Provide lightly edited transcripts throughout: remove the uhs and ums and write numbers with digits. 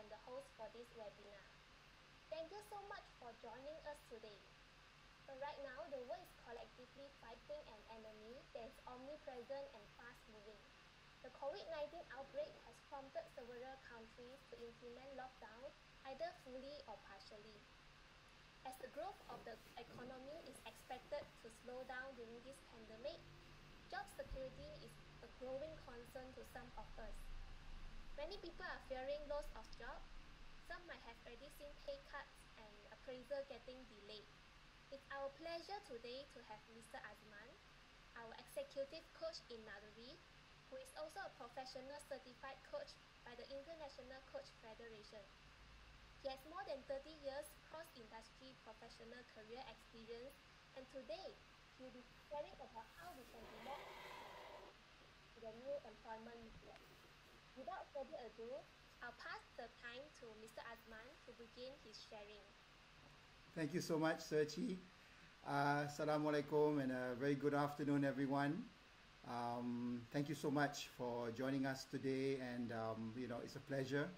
and the host for this webinar. Thank you so much for joining us today. Right now, the world is collectively fighting an enemy that is omnipresent and fast-moving. The COVID-19 outbreak has prompted several countries to implement lockdowns either fully or partially. As the growth of the economy is expected to slow down during this pandemic, job security is a growing concern to some of us. Many people are fearing loss of job. Some might have already seen pay cuts and appraisal getting delayed. It's our pleasure today to have Mr. Azman, our executive coach in Naluri, who is also a professional certified coach by the International Coach Federation. He has more than 30 years cross-industry professional career experience, and today he will be sharing about how we can be more to the new employment movement. Without further ado, I'll pass the time to Mr. Azman to begin his sharing. Thank you so much, Serchi. Assalamualaikum and a very good afternoon, everyone. Thank you so much for joining us today, and it's a pleasure.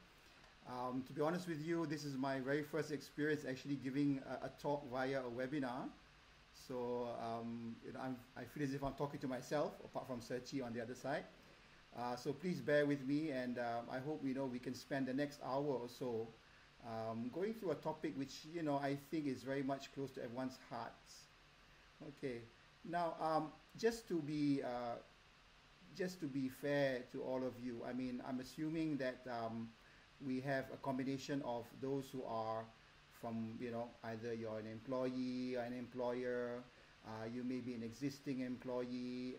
To be honest with you, this is my very first experience actually giving a talk via a webinar. So I feel as if I'm talking to myself, apart from Serchi on the other side. So please bear with me, and I hope we can spend the next hour or so going through a topic which I think is very much close to everyone's hearts. Okay, now just to be fair to all of you, I mean, I'm assuming that we have a combination of those who are from either you're an employee or an employer, you may be an existing employee,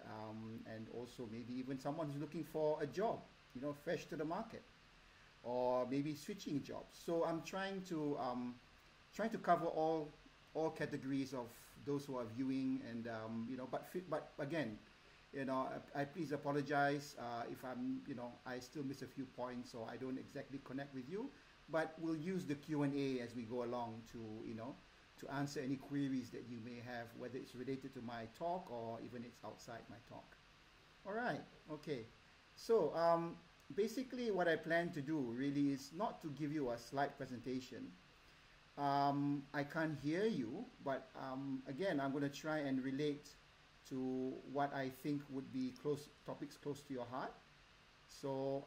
and also maybe even someone who's looking for a job, fresh to the market, or maybe switching jobs. So I'm trying to cover all categories of those who are viewing, and but again, I please apologize if I still miss a few points or I don't exactly connect with you, but we'll use the Q&A as we go along to answer any queries that you may have, whether it's related to my talk or even it's outside my talk. All right, okay. So basically what I plan to do really is not to give you a slide presentation. I can't hear you, but again, I'm going to try and relate to what I think would be topics close to your heart. So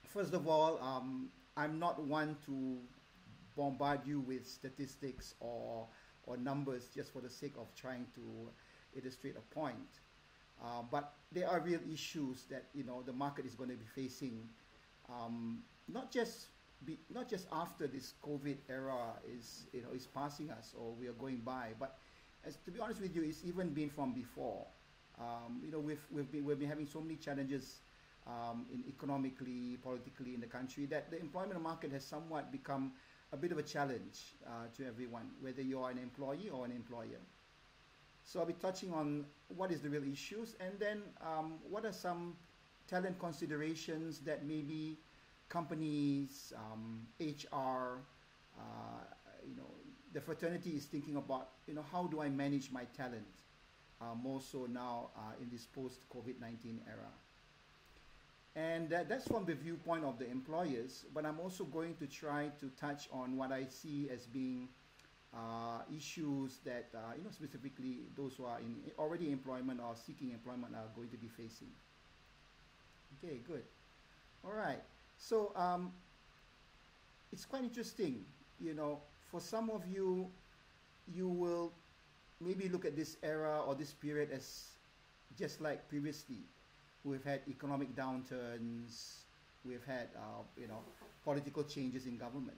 first of all, I'm not one to bombard you with statistics or numbers just for the sake of trying to illustrate a point. But there are real issues that the market is going to be facing, not just after this COVID era is passing us or we are going by, but to be honest with you, it's even been from before. We've been having so many challenges economically, politically in the country, that the employment market has somewhat become a bit of a challenge to everyone, whether you're an employee or an employer. So I'll be touching on what is the real issues, and then what are some talent considerations that maybe companies, HR, the fraternity is thinking about, how do I manage my talent, more so now in this post-COVID-19 era. And that's from the viewpoint of the employers, but I'm also going to try to touch on what I see as being issues that, specifically those who are in already employment or seeking employment are going to be facing. Okay, good. All right. So it's quite interesting, for some of you, you will maybe look at this era or this period as just like previously. We've had economic downturns, we've had, political changes in government.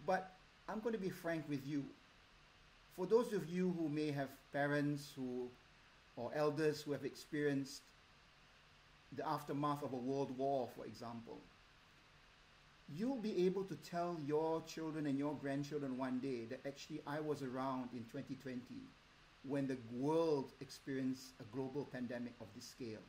But I'm going to be frank with you. For those of you who may have parents or elders who have experienced the aftermath of a world war, for example, you'll be able to tell your children and your grandchildren one day that actually I was around in 2020 when the world experienced a global pandemic of this scale.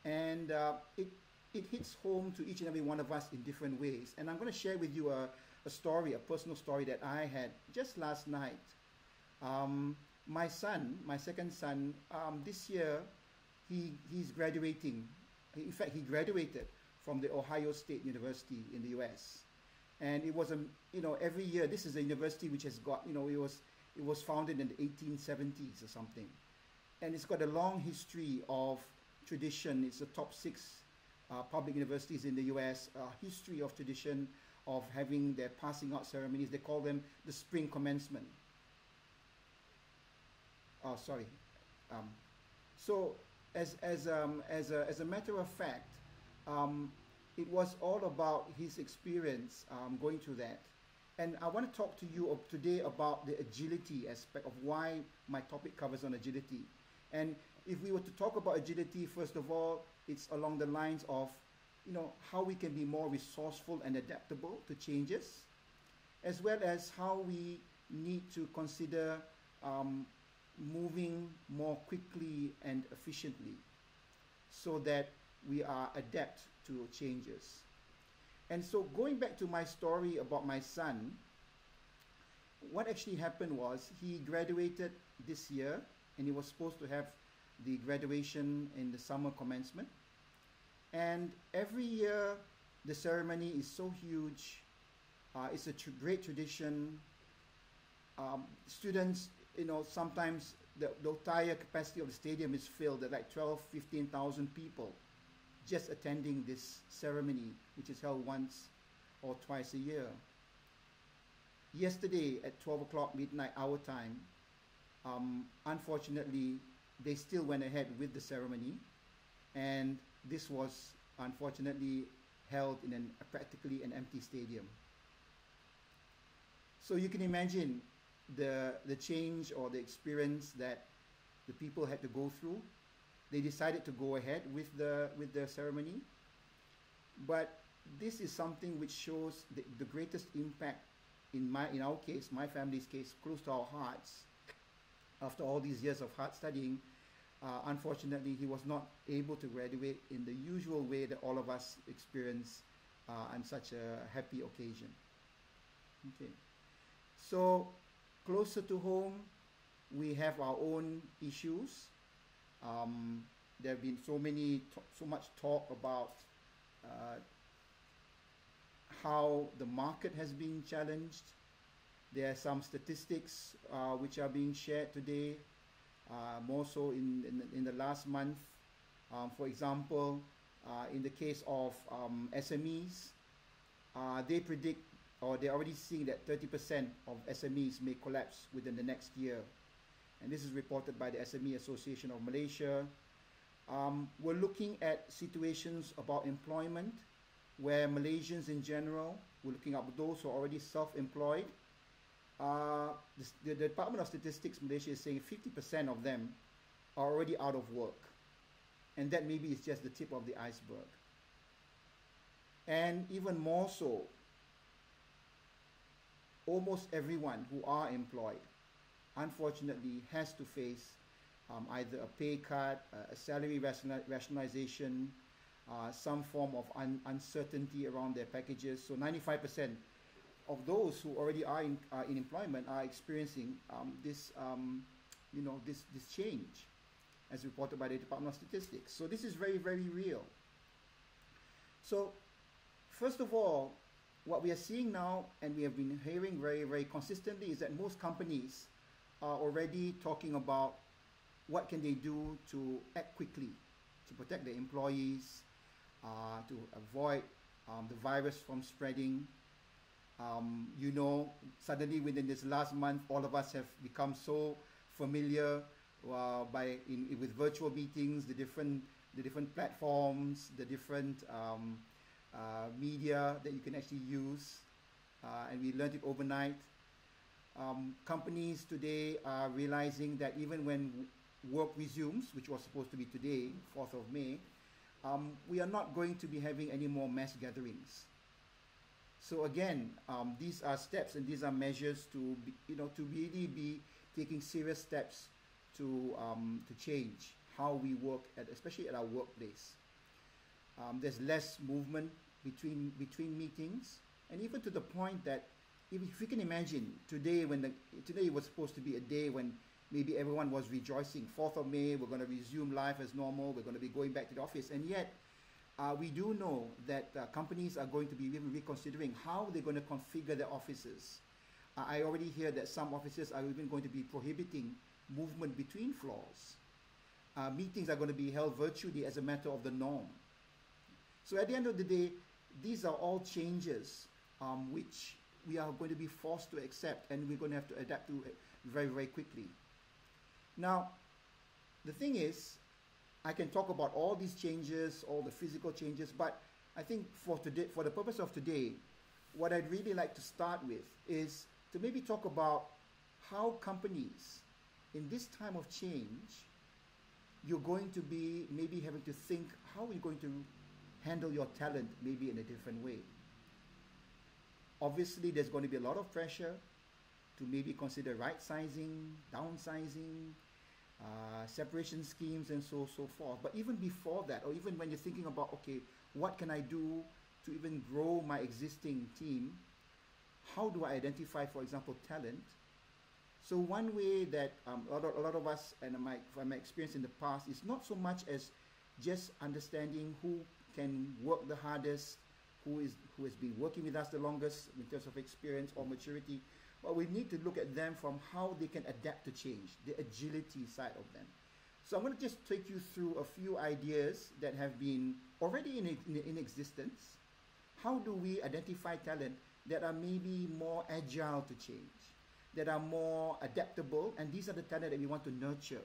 And it hits home to each and every one of us in different ways. And I'm going to share with you a story, a personal story that I had just last night. My son, my second son, this year, he's graduating. In fact, he graduated from the Ohio State University in the US. And it was a, every year, this is a university which has got, it was founded in the 1870s or something. And it's got a long history of tradition. It's the top 6 public universities in the US, history of tradition of having their passing out ceremonies. They call them the spring commencement. Oh, sorry. So as a matter of fact, it was all about his experience going through that. And I want to talk to you today about the agility aspect of why my topic covers on agility. And if we were to talk about agility, first of all, it's along the lines of, how we can be more resourceful and adaptable to changes, as well as how we need to consider moving more quickly and efficiently so that we are adept to changes. And so going back to my story about my son, what actually happened was he graduated this year, and he was supposed to have the graduation in the summer commencement. And every year the ceremony is so huge. It's a great tradition. Students, sometimes the entire capacity of the stadium is filled at like 12, 15,000 people just attending this ceremony, which is held once or twice a year. Yesterday at 12 o'clock midnight our time, unfortunately, they still went ahead with the ceremony, and this was unfortunately held in practically an empty stadium. So you can imagine the change or the experience that the people had to go through. They decided to go ahead with the ceremony, but this is something which shows the greatest impact in our case, my family's case, close to our hearts. After all these years of hard studying, unfortunately, he was not able to graduate in the usual way that all of us experience on such a happy occasion. Okay, so closer to home, we have our own issues. There have been so much talk about how the market has been challenged. There are some statistics which are being shared today, more so in the last month. For example, in the case of SMEs, they predict, or they're already seeing that 30% of SMEs may collapse within the next year. And this is reported by the SME Association of Malaysia. We're looking at situations about employment, where Malaysians in general, we're looking at those who are already self-employed. The Department of Statistics Malaysia is saying 50% of them are already out of work. And that maybe is just the tip of the iceberg. And even more so, almost everyone who are employed, unfortunately, has to face either a pay cut, a salary rationalization, some form of uncertainty around their packages. So 95% of those who already are in employment are experiencing this change, as reported by the Department of Statistics. So this is very, very real. So first of all, what we are seeing now, and we have been hearing very, very consistently, is that most companies are already talking about what can they do to act quickly to protect their employees, to avoid the virus from spreading. Suddenly within this last month, all of us have become so familiar with virtual meetings, the different platforms, the different media that you can actually use, and we learned it overnight. Companies today are realizing that even when work resumes, which was supposed to be today, 4th of May, we are not going to be having any more mass gatherings. So again, these are steps and these are measures to really be taking serious steps to change how we work, especially at our workplace. There's less movement between meetings, and even to the point that if you can imagine today, today was supposed to be a day when maybe everyone was rejoicing. 4th of May, we're going to resume life as normal. We're going to be going back to the office, and yet We do know that companies are going to be even reconsidering how they're going to configure their offices. I already hear that some offices are even going to be prohibiting movement between floors. Meetings are going to be held virtually as a matter of the norm. So at the end of the day, these are all changes which we are going to be forced to accept, and we're going to have to adapt to it very, very quickly. Now, the thing is, I can talk about all these changes, all the physical changes, but I think for today, for the purpose of today, what I'd really like to start with is to maybe talk about how companies, in this time of change, you're going to be maybe having to think how you're going to handle your talent maybe in a different way. Obviously, there's going to be a lot of pressure to maybe consider right sizing, downsizing, separation schemes, and so forth. But even before that, or even when you're thinking about, okay, what can I do to even grow my existing team? How do I identify, for example, talent? So one way that a lot of us, and from my experience in the past, is not so much as just understanding who can work the hardest, who has been working with us the longest in terms of experience or maturity, but we need to look at them from how they can adapt to change, the agility side of them. So I'm going to just take you through a few ideas that have been already in existence. How do we identify talent that are maybe more agile to change, that are more adaptable, and these are the talent that we want to nurture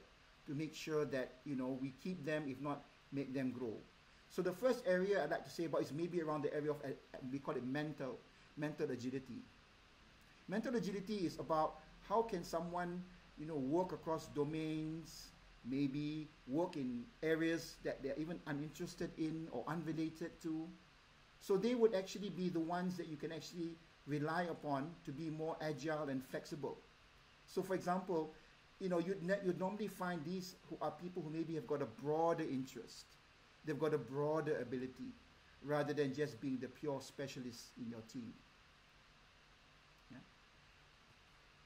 to make sure that, you know, we keep them, if not make them grow. So the first area I'd like to say about is maybe around the area of, we call it mental agility. Mental agility is about how can someone, you know, work across domains, maybe work in areas that they're even uninterested in or unrelated to. So they would actually be the ones that you can actually rely upon to be more agile and flexible. So for example, you know, you'd normally find these who are people who maybe have got a broader interest. They've got a broader ability rather than just being the pure specialist in your team. Yeah.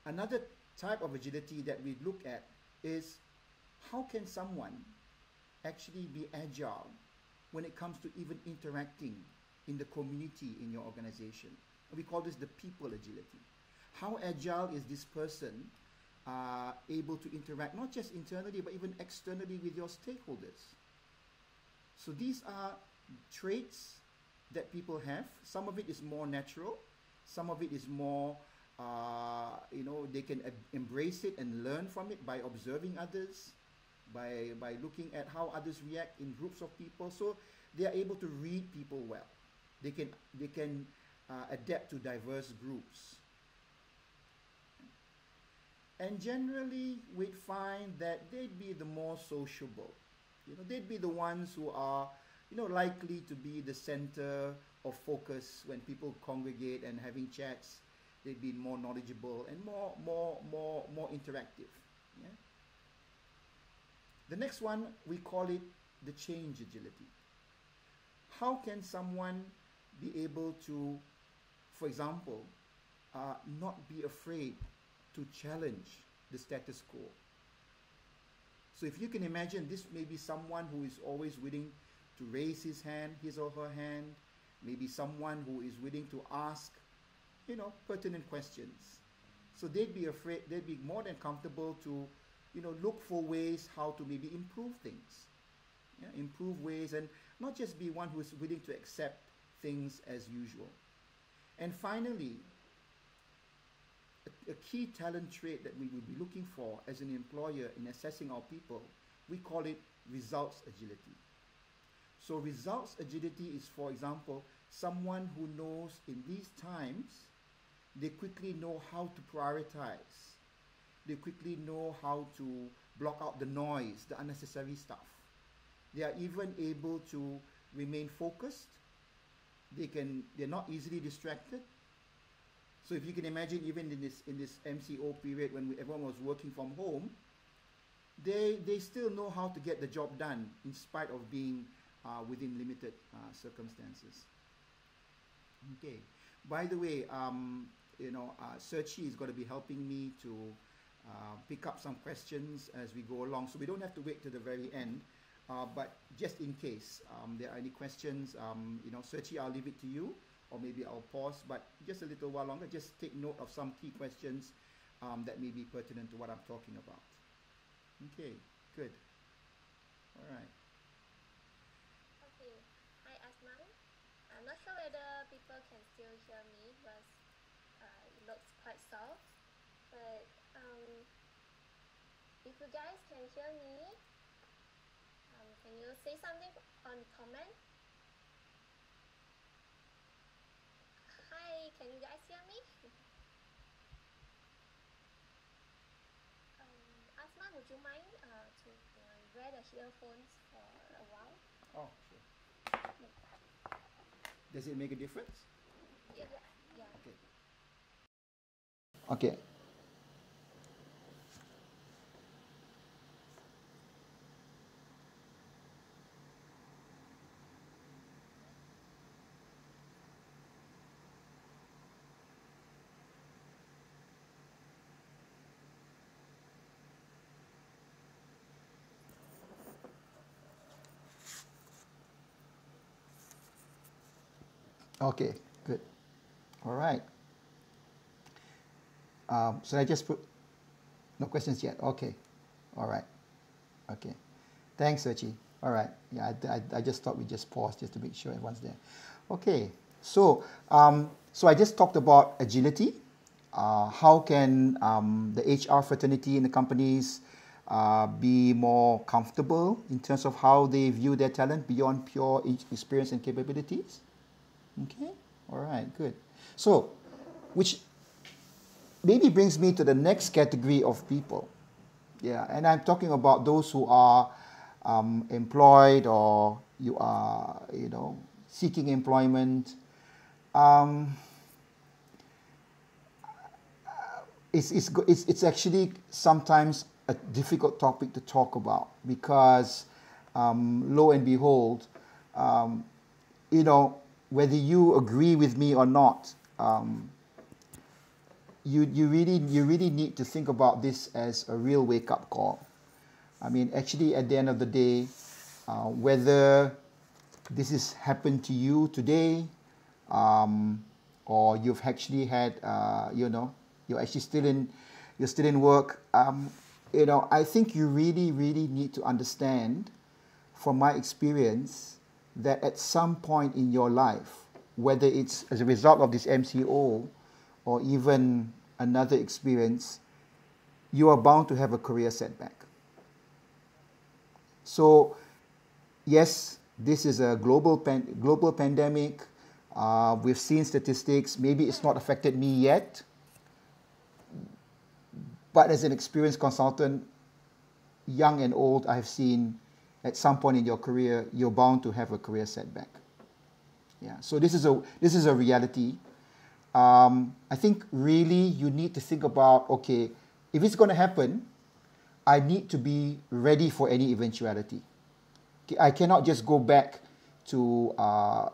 Another type of agility that we look at is how can someone actually be agile when it comes to even interacting in the community in your organization. We call this the people agility. How agile is this person able to interact not just internally but even externally with your stakeholders? So these are traits that people have. Some of it is more natural. Some of it is more, you know, they can embrace it and learn from it by observing others, by looking at how others react in groups of people. So they are able to read people well. They can adapt to diverse groups. And generally, we'd find that they'd be the more sociable. You know, they'd be the ones who are, you know, likely to be the center of focus when people congregate and having chats. They'd be more knowledgeable and more interactive. Yeah? The next one, we call it the change agility. How can someone be able to, for example, not be afraid to challenge the status quo? So if you can imagine, this may be someone who is always willing to raise his or her hand, maybe someone who is willing to ask, you know, pertinent questions. So they'd be more than comfortable to, you know, look for ways how to maybe improve things. Yeah? Improve ways, and not just be one who is willing to accept things as usual. And finally, a key talent trait that we will be looking for as an employer in assessing our people, we call it results agility. So results agility is, for example, someone who knows in these times, they quickly know how to prioritize. They quickly know how to block out the noise, the unnecessary stuff. They are even able to remain focused. They're not easily distracted. So if you can imagine, even in this MCO period when everyone was working from home, they still know how to get the job done in spite of being within limited circumstances. Okay. By the way, you know, Searchy is going to be helping me to pick up some questions as we go along, so we don't have to wait to the very end. But just in case there are any questions, Searchy, I'll leave it to you, or maybe I'll pause, but just a little while longer, just take note of some key questions that may be pertinent to what I'm talking about. Okay, good. All right. Okay. Hi, Asman. I'm not sure whether people can still hear me because it looks quite soft. But if you guys can hear me, can you say something on comment? Hi, can you guys hear me? Asman, would you mind to wear the earphones for a while? Oh, sure. Does it make a difference? Yeah, yeah. Okay. Okay. Okay, good. All right. So I just put no questions yet. Okay. All right. Okay. Thanks, Searchy. All right. Yeah, I just thought we just pause just to make sure everyone's there. Okay. So I just talked about agility. How can the HR fraternity in the companies be more comfortable in terms of how they view their talent beyond pure experience and capabilities? Okay. All right. Good. So, which maybe brings me to the next category of people. Yeah, and I'm talking about those who are employed, or you are, seeking employment. It's actually sometimes a difficult topic to talk about because, lo and behold, whether you agree with me or not, you really need to think about this as a real wake-up call. I mean, actually, at the end of the day, whether this has happened to you today, or you've actually had, you're actually still in work. I think you really need to understand, from my experience, that at some point in your life, whether it's as a result of this MCO or even another experience, you are bound to have a career setback. So, yes, this is a global pandemic. We've seen statistics. Maybe it's not affected me yet, but as an experienced consultant, young and old, I have seen at some point in your career, you're bound to have a career setback. Yeah. So this is a reality. I think really you need to think about, okay, if it's going to happen, I need to be ready for any eventuality. Okay, I cannot just go back to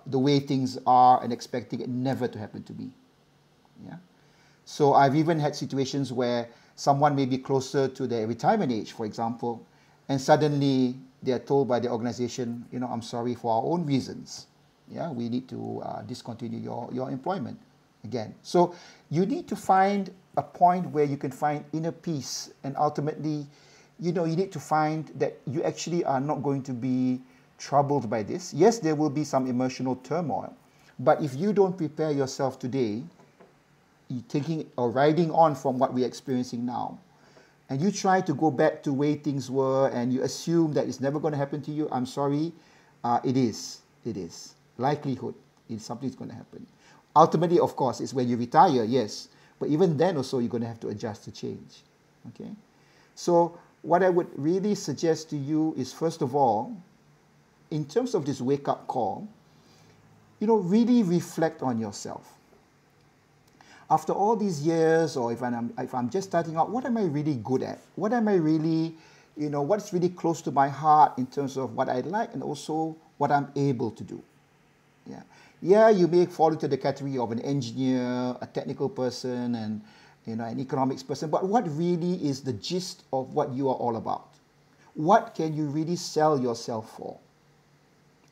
the way things are and expecting it never to happen to me. Yeah. So I've even had situations where someone may be closer to their retirement age, for example, and suddenly they are told by the organization, I'm sorry, for our own reasons. Yeah, we need to discontinue your employment again. So you need to find a point where you can find inner peace, and ultimately, you need to find that you actually are not going to be troubled by this. Yes, there will be some emotional turmoil, but if you don't prepare yourself today, you taking or riding on from what we're experiencing now, and you try to go back to way things were, and you assume that it's never going to happen to you, I'm sorry, it is. Likelihood is something's going to happen. Ultimately, of course, it's when you retire, yes. But even then also, you're going to have to adjust to change. Okay? So what I would really suggest to you is, first of all, in terms of this wake-up call, really reflect on yourself. After all these years, or if I'm just starting out, what am I really good at? What am I really, what's really close to my heart in terms of what I like and also what I'm able to do? Yeah, you may fall into the category of an engineer, a technical person, and an economics person, but what really is the gist of what you are all about? what can you really sell yourself for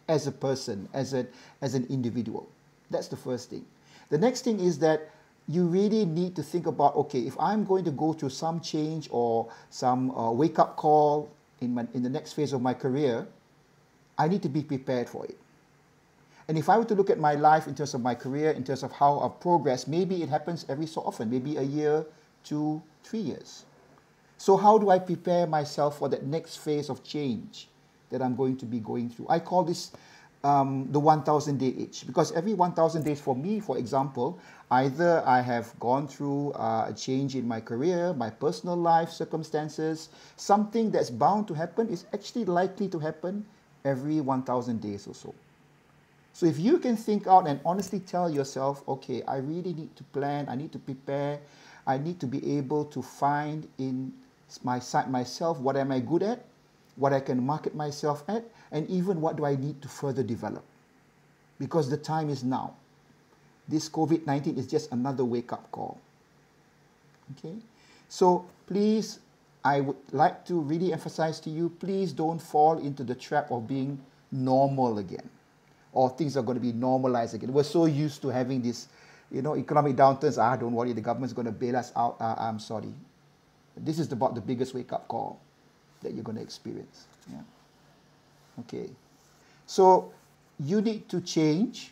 as a person, as an individual? That's the first thing. The next thing is that you really need to think about, okay, if I'm going to go through some change or some wake-up call in the next phase of my career, I need to be prepared for it. And if I were to look at my life in terms of my career, in terms of how I've progressed, maybe it happens every so often, maybe a year, 2, 3 years. So how do I prepare myself for that next phase of change that I'm going to be going through? I call this the 1,000-day itch, because every 1,000 days for me, for example, either I have gone through a change in my career, my personal life circumstances, something that's bound to happen is actually likely to happen every 1,000 days or so. So if you can think out and honestly tell yourself, okay, I really need to plan, I need to prepare, I need to be able to find in myself what am I good at, what I can market myself at, and even what do I need to further develop. Because the time is now. This COVID-19 is just another wake-up call. Okay? So please, I would like to really emphasize to you, please don't fall into the trap of being normal again, or things are going to be normalized again. We're so used to having this, economic downturns. Don't worry, the government's going to bail us out. I'm sorry. This is about the biggest wake-up call that you're going to experience. Yeah. Okay. So you need to change.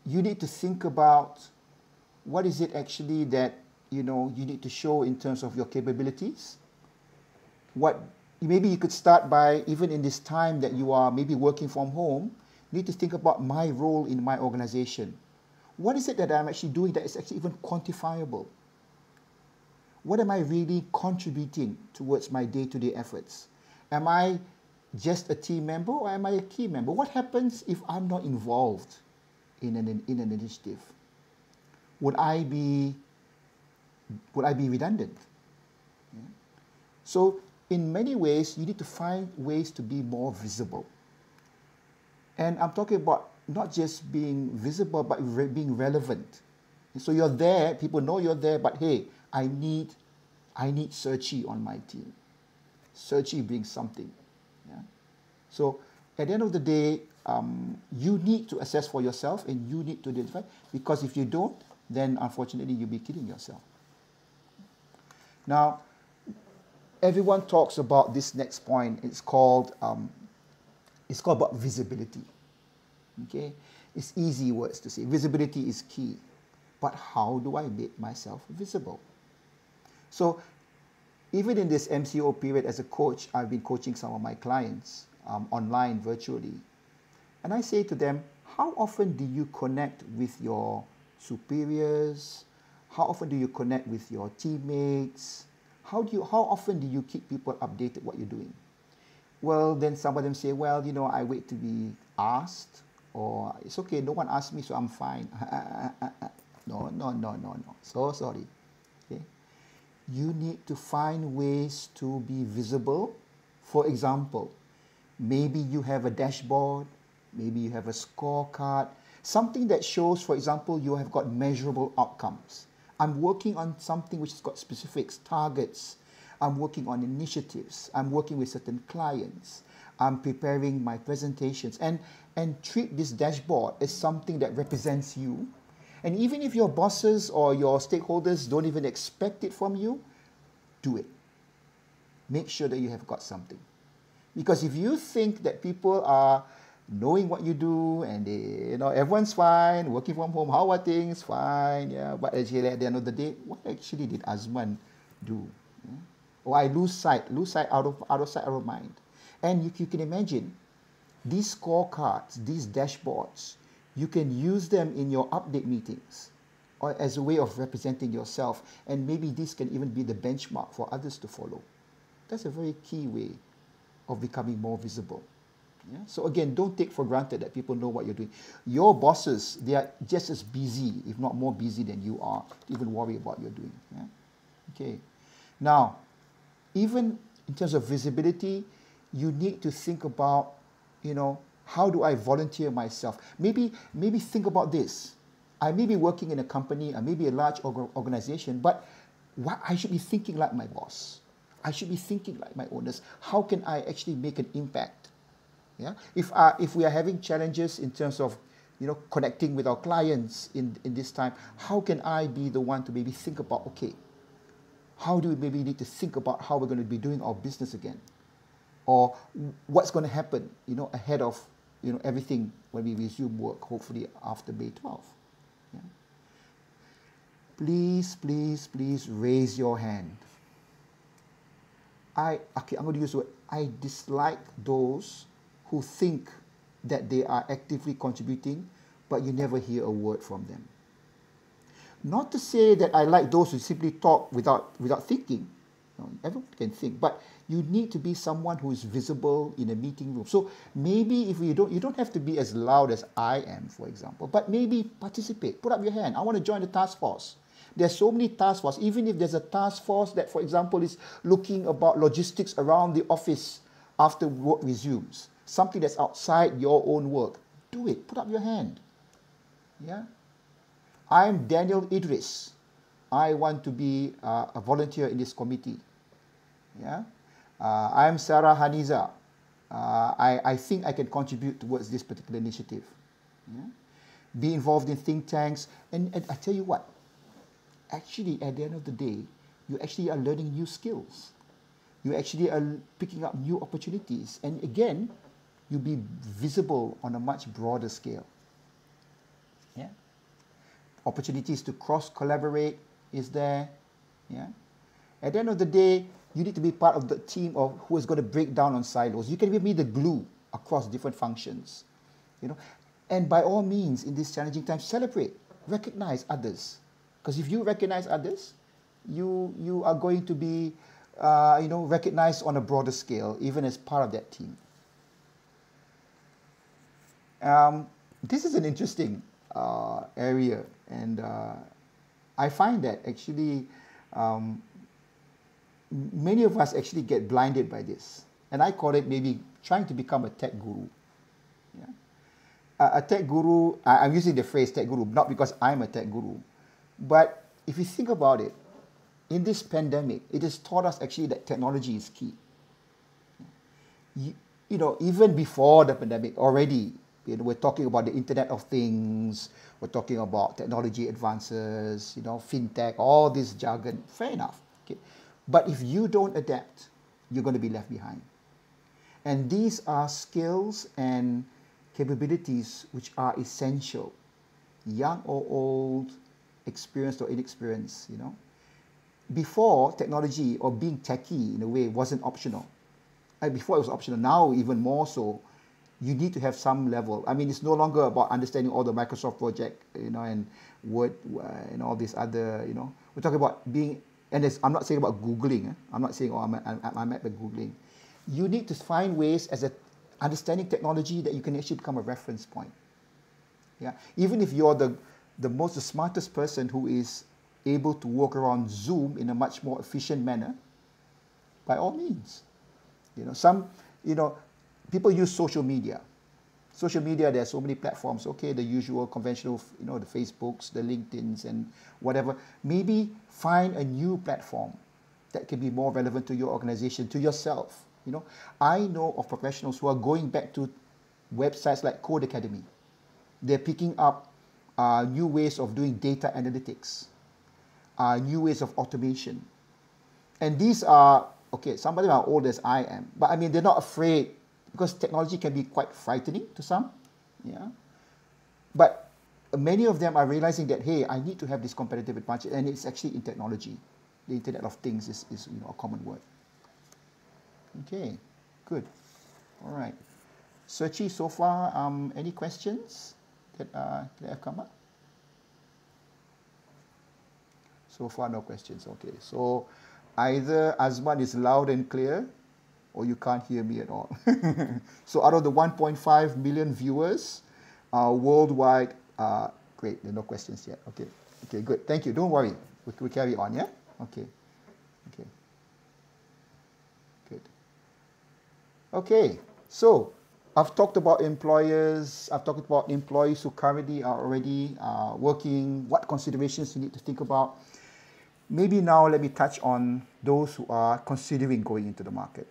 You need to think about what is it actually that, you need to show in terms of your capabilities. Maybe you could start by, even in this time that you are maybe working from home, you need to think about my role in my organization. What is it that I'm actually doing that is actually even quantifiable? What am I really contributing towards my day-to-day efforts? Am I just a team member or am I a key member? What happens if I'm not involved in an initiative? Would I be redundant? Yeah. So in many ways, you need to find ways to be more visible. And I'm talking about not just being visible, but being relevant. So you're there, people know you're there, but hey, I need Searchy on my team. Searchy brings something. Yeah? So at the end of the day, you need to assess for yourself and you need to identify, because if you don't, then unfortunately you'll be killing yourself. Now, everyone talks about this next point. It's called about visibility. Okay, it's easy words to say. Visibility is key, but how do I make myself visible? So, even in this MCO period as a coach, I've been coaching some of my clients online, virtually, and I say to them, how often do you connect with your superiors? How often do you connect with your teammates? How often do you keep people updated what you're doing? Well, then some of them say, well, I wait to be asked, or it's okay, no one asked me, so I'm fine. No. So sorry. Okay. You need to find ways to be visible. For example, maybe you have a dashboard, maybe you have a scorecard, something that shows, for example, you have got measurable outcomes. I'm working on something which has got specifics, targets. I'm working on initiatives. I'm working with certain clients. I'm preparing my presentations. And treat this dashboard as something that represents you. And even if your bosses or your stakeholders don't even expect it from you, do it. Make sure that you have got something. Because if you think that people are knowing what you do and everyone's fine, working from home, how are things? Fine, yeah. But actually at the end of the day, what actually did Azman do? Yeah? Or I lose sight out of sight, out of mind. And you can imagine, these scorecards, these dashboards, you can use them in your update meetings or as a way of representing yourself. And maybe this can even be the benchmark for others to follow. That's a very key way of becoming more visible. Yeah? So again, don't take for granted that people know what you're doing. Your bosses, they are just as busy, if not more busy than you are, to even worry about what you're doing. Yeah? Okay. Now, even in terms of visibility, you need to think about, how do I volunteer myself? Maybe think about this. I may be working in a company, I may be a large organization, but I should be thinking like my boss. I should be thinking like my owners. How can I actually make an impact? Yeah. If we are having challenges in terms of, connecting with our clients in this time, how can I be the one to maybe think about, okay, how do we maybe need to think about how we're going to be doing our business again? Or what's going to happen, ahead of, everything when we resume work, hopefully after May 12th. Yeah. Please, please, please raise your hand. I'm going to use the word, I dislike those who think that they are actively contributing, but you never hear a word from them. Not to say that I like those who simply talk without thinking. Everyone can think, but you need to be someone who is visible in a meeting room. So maybe if you don't have to be as loud as I am, for example, but maybe participate. Put up your hand. I want to join the task force. There's so many task force. Even if there's a task force that, for example, is looking about logistics around the office after work resumes, something that's outside your own work, do it. Put up your hand. Yeah. I'm Daniel Idris. I want to be a volunteer in this committee. Yeah. I'm Sarah Haniza. I think I can contribute towards this particular initiative. Yeah. Be involved in think tanks. And I tell you what, actually, at the end of the day, you actually are learning new skills. You actually are picking up new opportunities. And again, you'll be visible on a much broader scale. Yeah. Opportunities to cross-collaborate is there. Yeah. At the end of the day, you need to be part of the team of who is going to break down on silos. You can be the glue across different functions. And by all means, in this challenging time, celebrate, recognize others. Because if you recognize others, you are going to be, recognized on a broader scale, even as part of that team. This is an interesting area, and I find that actually many of us actually get blinded by this, and I call it maybe trying to become a tech guru. Yeah? A tech guru, I'm using the phrase tech guru not because I'm a tech guru, but if you think about it, in this pandemic, it has taught us actually that technology is key. Even before the pandemic, already, we're talking about the Internet of Things, we're talking about technology advances, fintech, all this jargon. Fair enough. Okay. But if you don't adapt, you're going to be left behind. And these are skills and capabilities which are essential, young or old, experienced or inexperienced, Before, technology or being techie in a way wasn't optional. Before it was optional, now even more so, you need to have some level. I mean, it's no longer about understanding all the Microsoft project, and Word and all these other, We're talking about being, and I'm not saying about Googling. I'm not saying, I'm at the Googling. You need to find ways as a understanding technology that you can actually become a reference point. Yeah, even if you're the smartest person who is able to work around Zoom in a much more efficient manner, by all means. People use social media. Social media, there are so many platforms. Okay, the usual conventional, the Facebooks, the LinkedIns, and whatever. Maybe find a new platform that can be more relevant to your organization, to yourself. I know of professionals who are going back to websites like Code Academy. They're picking up new ways of doing data analytics, new ways of automation. And these are, some of them are old as I am, but I mean, they're not afraid, because technology can be quite frightening to some. Yeah. But many of them are realizing that, hey, I need to have this competitive advantage, and it's actually in technology. The Internet of Things is a common word. Okay, good. All right. Searchy, so far, any questions that have come up? So far, no questions. Okay, so either Azman is loud and clear, or you can't hear me at all. So out of the 1.5 million viewers worldwide, great, there are no questions yet. Okay, good. Thank you. Don't worry. We carry on, yeah? Okay. Good. Okay, so I've talked about employers. I've talked about employees who currently are already working, what considerations you need to think about. maybe now let me touch on those who are considering going into the market,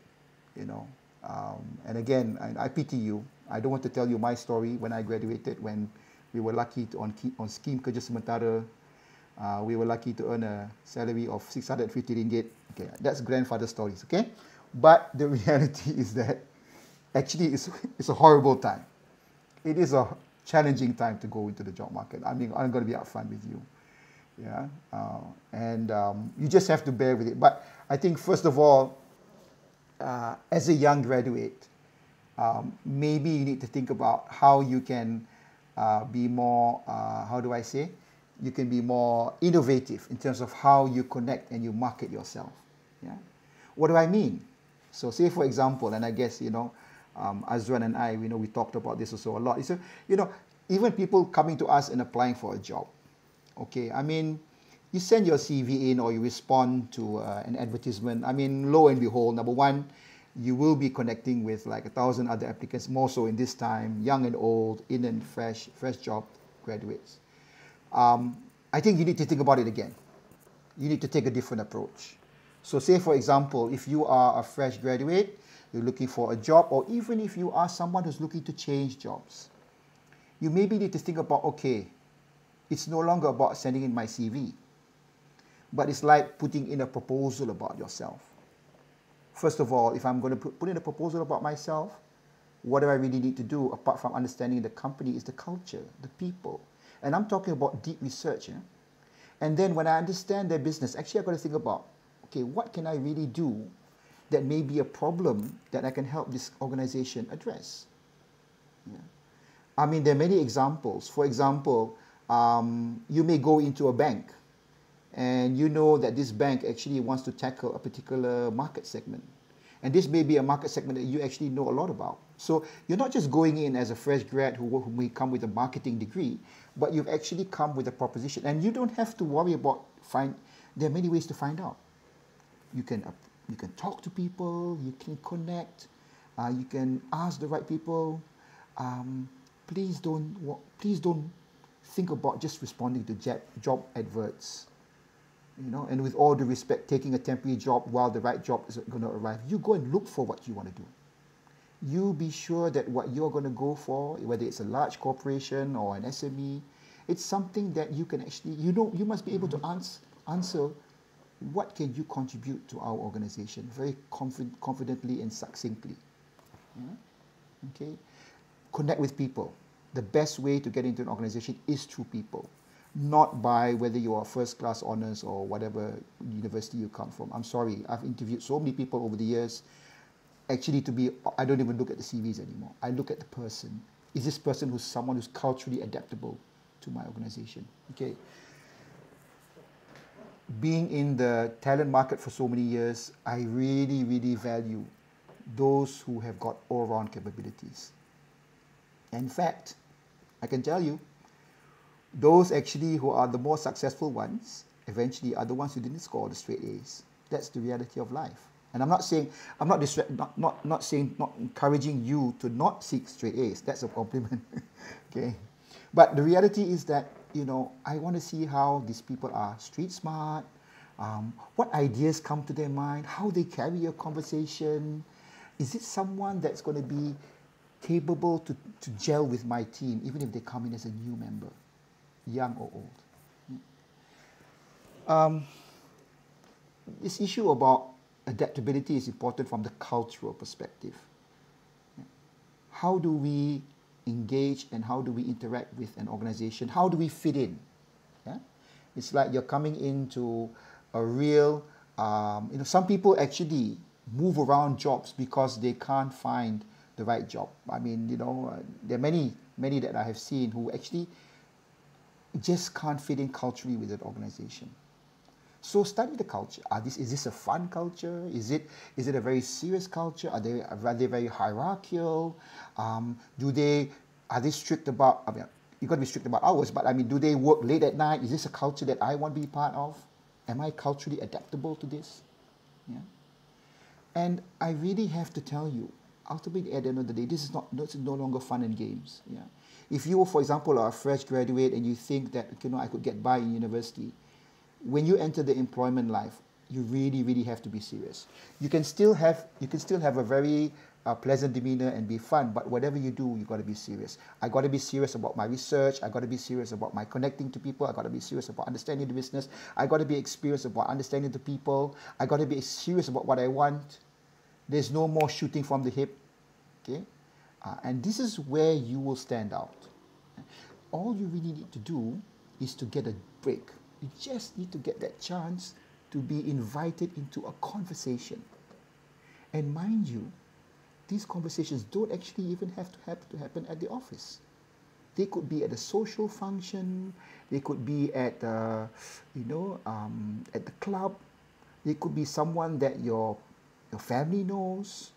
you know. And again, I pity you. I don't want to tell you my story when I graduated, when we were lucky to on scheme kerja sementara. We were lucky to earn a salary of 650 ringgit. Okay, that's grandfather stories, okay? But the reality is that actually it's a horrible time. It is a challenging time to go into the job market. I mean, I'm going to be upfront with you. Yeah, and you just have to bear with it. But I think first of all, as a young graduate, maybe you need to think about how you can be more, how do I say? You can be more innovative in terms of how you connect and you market yourself. Yeah, what do I mean? So say for example, and I guess, you know, Azwan and I, you know, we talked about this also a lot. So, you know, even people coming to us and applying for a job. Okay, I mean, you send your CV in or you respond to an advertisement. I mean, lo and behold, number one, you will be connecting with like 1,000 other applicants, more so in this time, young and old, in and fresh job graduates. I think you need to think about it again. You need to take a different approach. So say, for example, if you are a fresh graduate, you're looking for a job, or even if you are someone who's looking to change jobs, you maybe need to think about, okay, it's no longer about sending in my CV, but it's like putting in a proposal about yourself. First of all, if I'm going to put in a proposal about myself, what do I really need to do apart from understanding the company is the culture, the people. And I'm talking about deep research. Yeah? And then when I understand their business, actually I've got to think about, okay, what can I really do that may be a problem that I can help this organization address? Yeah. I mean, there are many examples. For example, you may go into a bank and you know that this bank actually wants to tackle a particular market segment. And this may be a market segment that you actually know a lot about. So you're not just going in as a fresh grad who may come with a marketing degree, but you've actually come with a proposition. And you don't have to worry about there are many ways to find out. You can talk to people, you can connect, you can ask the right people. Please don't think about just responding to job adverts. You know, and with all due respect, taking a temporary job while the right job is going to arrive. You go and look for what you want to do. You be sure that what you're going to go for, whether it's a large corporation or an SME, it's something that you can actually, you know, you must be able to answer what can you contribute to our organization very confidently and succinctly. Yeah? Okay? Connect with people. The best way to get into an organization is through people, not by whether you are first class honors or whatever university you come from. I'm sorry, I've interviewed so many people over the years. Actually, I don't even look at the CVs anymore. I look at the person. Is this person who's someone who's culturally adaptable to my organization? Okay. Being in the talent market for so many years, I really, really value those who have got all-round capabilities. In fact, I can tell you, those actually who are the more successful ones eventually are the ones who didn't score the straight A's. That's the reality of life. And I'm not encouraging you to not seek straight A's. That's a compliment. Okay. But the reality is that, you know, I want to see how these people are street smart, what ideas come to their mind, how they carry a conversation. Is it someone that's going to be capable to gel with my team, even if they come in as a new member, young or old? This issue about adaptability is important from the cultural perspective. How do we engage and how do we interact with an organization? How do we fit in? Yeah? It's like you're coming into a real, you know, some people actually move around jobs because they can't find the right job. I mean, you know, there are many that I have seen who actually just can't fit in culturally with an organization. So study the culture. Is this a fun culture? Is it a very serious culture? Are they very hierarchical? Are they strict about, I mean, you've got to be strict about hours, but I mean, do they work late at night? Is this a culture that I want to be part of? Am I culturally adaptable to this? Yeah. And I really have to tell you, ultimately at the end of the day, this is no longer fun and games. Yeah. If you, for example, are a fresh graduate and you think that, you know, I could get by in university, when you enter the employment life, you really, really have to be serious. You can still have a very pleasant demeanor and be fun, but whatever you do, you got to be serious. I got to be serious about my research. I got to be serious about my connecting to people. I got to be serious about understanding the business. I got to be experienced about understanding the people. I got to be serious about what I want. There's no more shooting from the hip. Okay, and this is where you will stand out. All you really need to do is to get a break. You just need to get that chance to be invited into a conversation. And mind you, these conversations don't actually even have to happen at the office. They could be at a social function. They could be at, at the club. They could be someone that your family knows.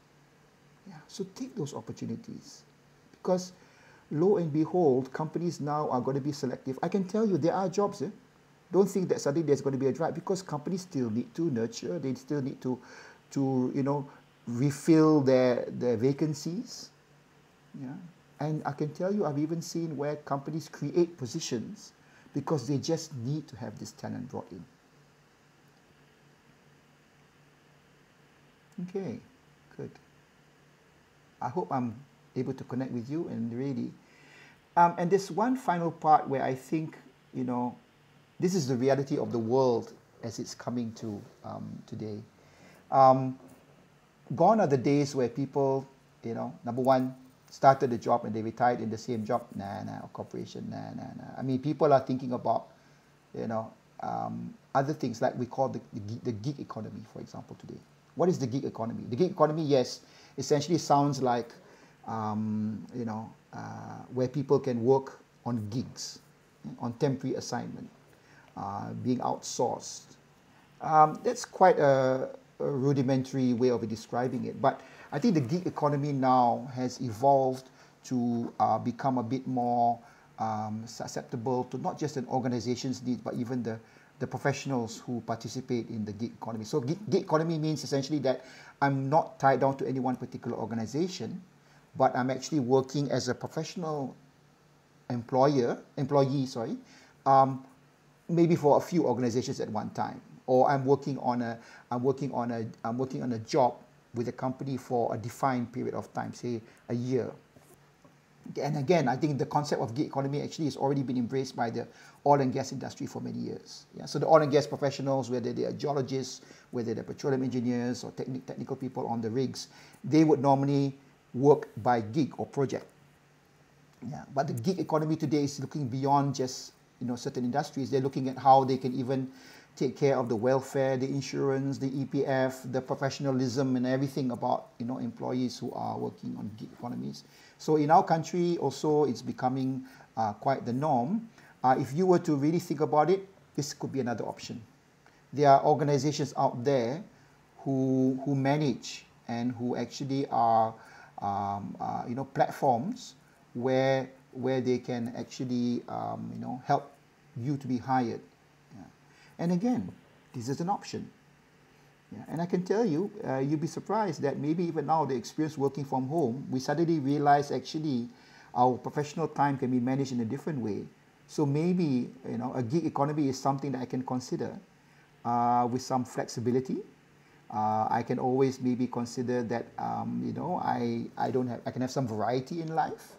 Yeah, so take those opportunities, because lo and behold, companies now are going to be selective. I can tell you there are jobs. Don't think that suddenly there's going to be a drive, because companies still need to nurture. They still need to refill their vacancies. Yeah, and I can tell you, I've even seen where companies create positions because they just need to have this talent brought in. Okay, good. I hope I'm able to connect with you, and really. And there's one final part where I think, this is the reality of the world as it's coming to today. Gone are the days where people, number one, started a job and they retired in the same job. Or corporation, I mean, people are thinking about, other things, like we call the gig economy, for example, today. What is the gig economy? The gig economy, yes, essentially sounds like, where people can work on gigs, on temporary assignment, being outsourced. That's quite a rudimentary way of describing it. But I think the gig economy now has evolved to become a bit more susceptible to not just an organization's needs, but even the professionals who participate in the gig economy. So gig economy means essentially that I'm not tied down to any one particular organization, but I'm actually working as a professional employee, maybe for a few organizations at one time, or I'm working on a job with a company for a defined period of time, say a year. And again, I think the concept of gig economy actually has already been embraced by the oil and gas industry for many years. Yeah? So the oil and gas professionals, whether they are geologists, whether they're petroleum engineers or technical people on the rigs, they would normally work by gig or project. Yeah. But the gig economy today is looking beyond just certain industries. They're looking at how they can even take care of the welfare, the insurance, the EPF, the professionalism, and everything about employees who are working on gig economies. So in our country also, it's becoming quite the norm. If you were to really think about it, this could be another option. There are organizations out there who manage and who actually are platforms where they can actually help you to be hired. Yeah. And again, this is an option. Yeah. And I can tell you, you'll be surprised that maybe even now the experience working from home, we suddenly realize actually our professional time can be managed in a different way. So maybe a gig economy is something that I can consider with some flexibility. I can always maybe consider that I can have some variety in life.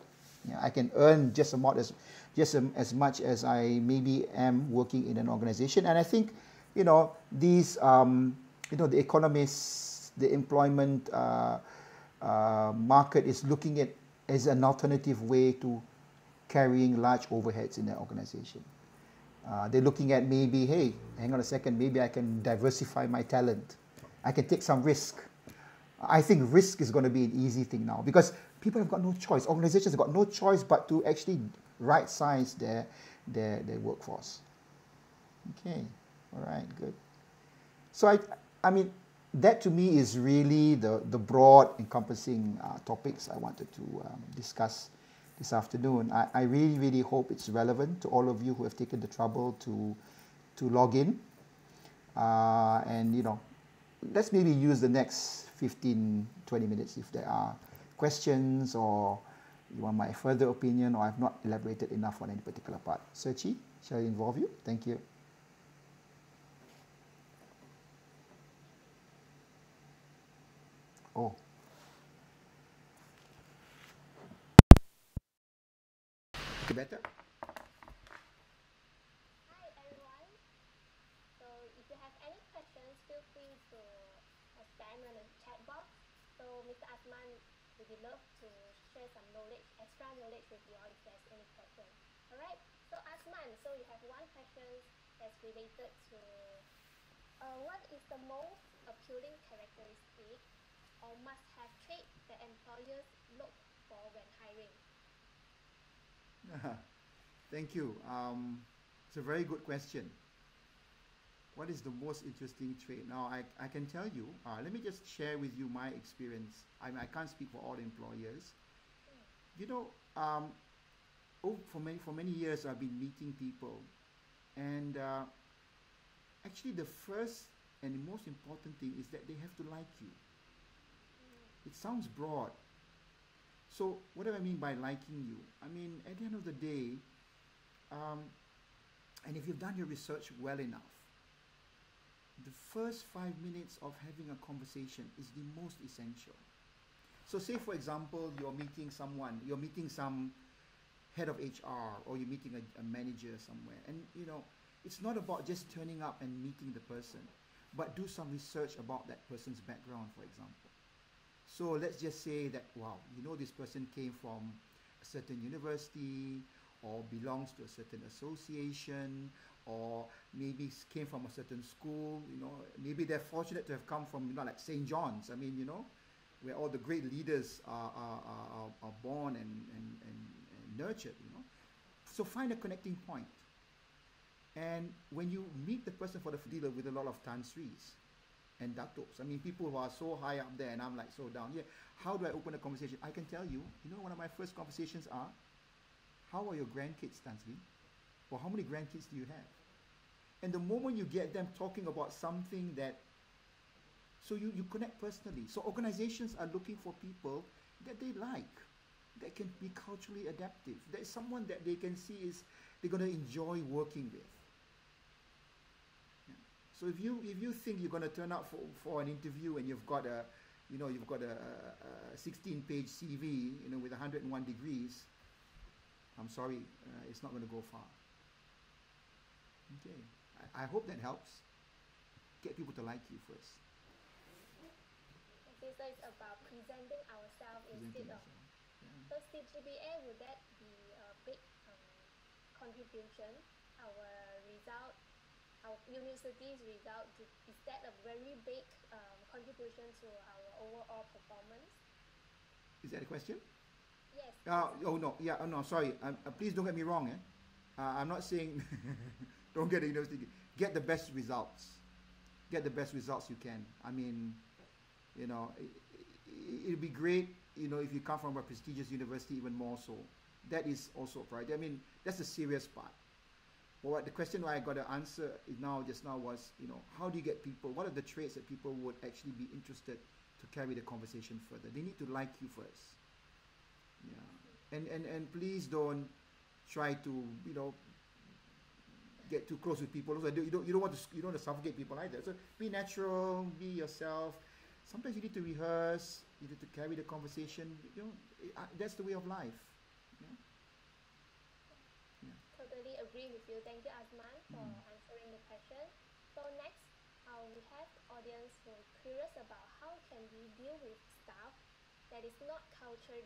Yeah, I can earn just as much as I maybe am working in an organization. And I think these the economists, the employment market is looking at as an alternative way to carrying large overheads in their organization. They're looking at maybe, hey, hang on a second, maybe I can diversify my talent. I can take some risk. I think risk is going to be an easy thing now because people have got no choice. Organizations have got no choice but to actually right-size their workforce. Okay, all right, good. So I mean, that to me is really the broad encompassing topics I wanted to discuss this afternoon. I really, really hope it's relevant to all of you who have taken the trouble to log in. And let's maybe use the next 15, 20 minutes if there are questions or you want my further opinion or I've not elaborated enough on any particular part. Searchy, shall I involve you? Thank you. Oh, better? Hi everyone. So if you have any questions, feel free to spam in the chat box. So Mr. Asman would be love to share some knowledge, extra knowledge with you all if there's any question. Alright. So Asman, so you have one question that's related to what is the most appealing characteristic or must-have trait that employers look for when hiring? Thank you. It's a very good question. What is the most interesting trait? Now, I can tell you, let me just share with you my experience. I can't speak for all employers. You know, for many years, I've been meeting people, and actually, the first and the most important thing is that they have to like you. It sounds broad. So, what do I mean by liking you? I mean, at the end of the day, um, and if you've done your research well enough, the first 5 minutes of having a conversation is the most essential. So, say for example, you're meeting some head of HR, or you're meeting a manager somewhere, and it's not about just turning up and meeting the person, but do some research about that person's background, for example. So let's just say that, wow, this person came from a certain university, or belongs to a certain association, or maybe came from a certain school. Maybe they're fortunate to have come from, like St. John's. I mean, where all the great leaders are born and nurtured. So find a connecting point. And when you meet the person for the dealer with a lot of Tan Sris and Datos, I mean, people who are so high up there, and I'm like so down here. How do I open a conversation? I can tell you, one of my first conversations are, how are your grandkids, Tan Sri? Or how many grandkids do you have? And the moment you get them talking about something so you connect personally. So organizations are looking for people that they like, that can be culturally adaptive. There's someone that they can see is they're going to enjoy working with. So if you think you're going to turn out for an interview and you've got a 16-page CV, with 101 degrees, I'm sorry, it's not going to go far. Okay, I hope that helps. Get people to like you first. Okay, so it's about presenting ourselves instead of. So CGPA, would that be a big contribution? Our university's result, is that a very big contribution to our overall performance? Is that a question? Yes. Oh no, yeah, oh no, sorry. Please don't get me wrong. I'm not saying don't get a university. Get the best results. Get the best results you can. I mean, it'd be great, if you come from a prestigious university, even more so. That is also a priority. I mean, that's the serious part. Well, the question I got to answer just now was, how do you get people? What are the traits that people would actually be interested to carry the conversation further? They need to like you first. Yeah, and please don't try to get too close with people. Also, you don't want to suffocate people either. So be natural, be yourself. Sometimes you need to rehearse. You need to carry the conversation. That's the way of life. Totally agree with you. Thank you, Azman, for answering the question. So next, we have audience who are curious about how can we deal with staff that is not culturally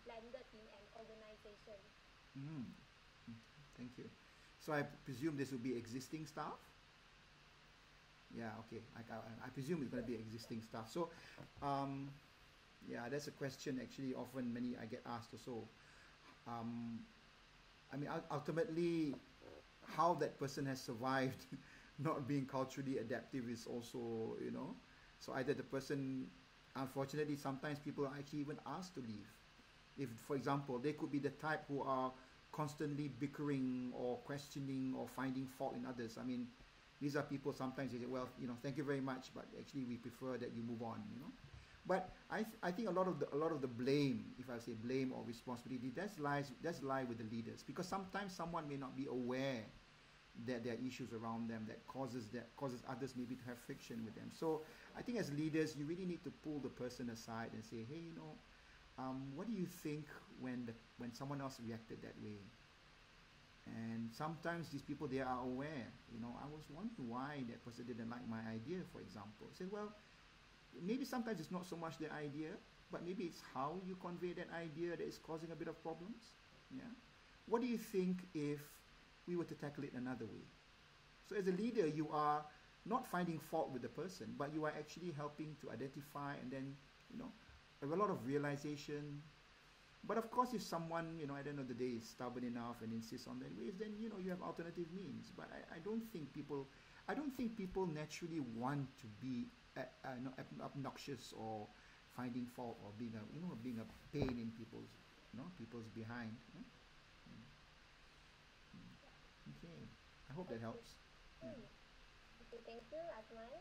blended in an organization. Thank you. So I presume this will be existing staff? Yeah, okay. I presume it's going to be existing staff. So, yeah, that's a question actually often I get asked also. I mean, ultimately, how that person has survived not being culturally adaptive is also, so either the person, unfortunately, sometimes people are actually even asked to leave. If, for example, they could be the type who are constantly bickering or questioning or finding fault in others. I mean, these are people sometimes they say, well, thank you very much, but actually we prefer that you move on, But I think a lot of the blame, if I say blame or responsibility, does lie with the leaders, because sometimes someone may not be aware that there are issues around them that causes others maybe to have friction with them. So I think as leaders, you really need to pull the person aside and say, hey, what do you think when someone else reacted that way? And sometimes these people, they are aware. I was wondering why that person didn't like my idea, for example. I said, well, maybe sometimes it's not so much the idea, but maybe it's how you convey that idea that is causing a bit of problems. Yeah. What do you think if we were to tackle it another way? So as a leader, you are not finding fault with the person, but you are actually helping to identify, and then, a lot of realization. But of course, if someone, at the end of the day is stubborn enough and insists on that ways, then, you have alternative means. But I don't think people naturally want to be obnoxious or finding fault or being a pain in people's behind. Okay, I hope that helps. Yeah. Okay, thank you, Azman.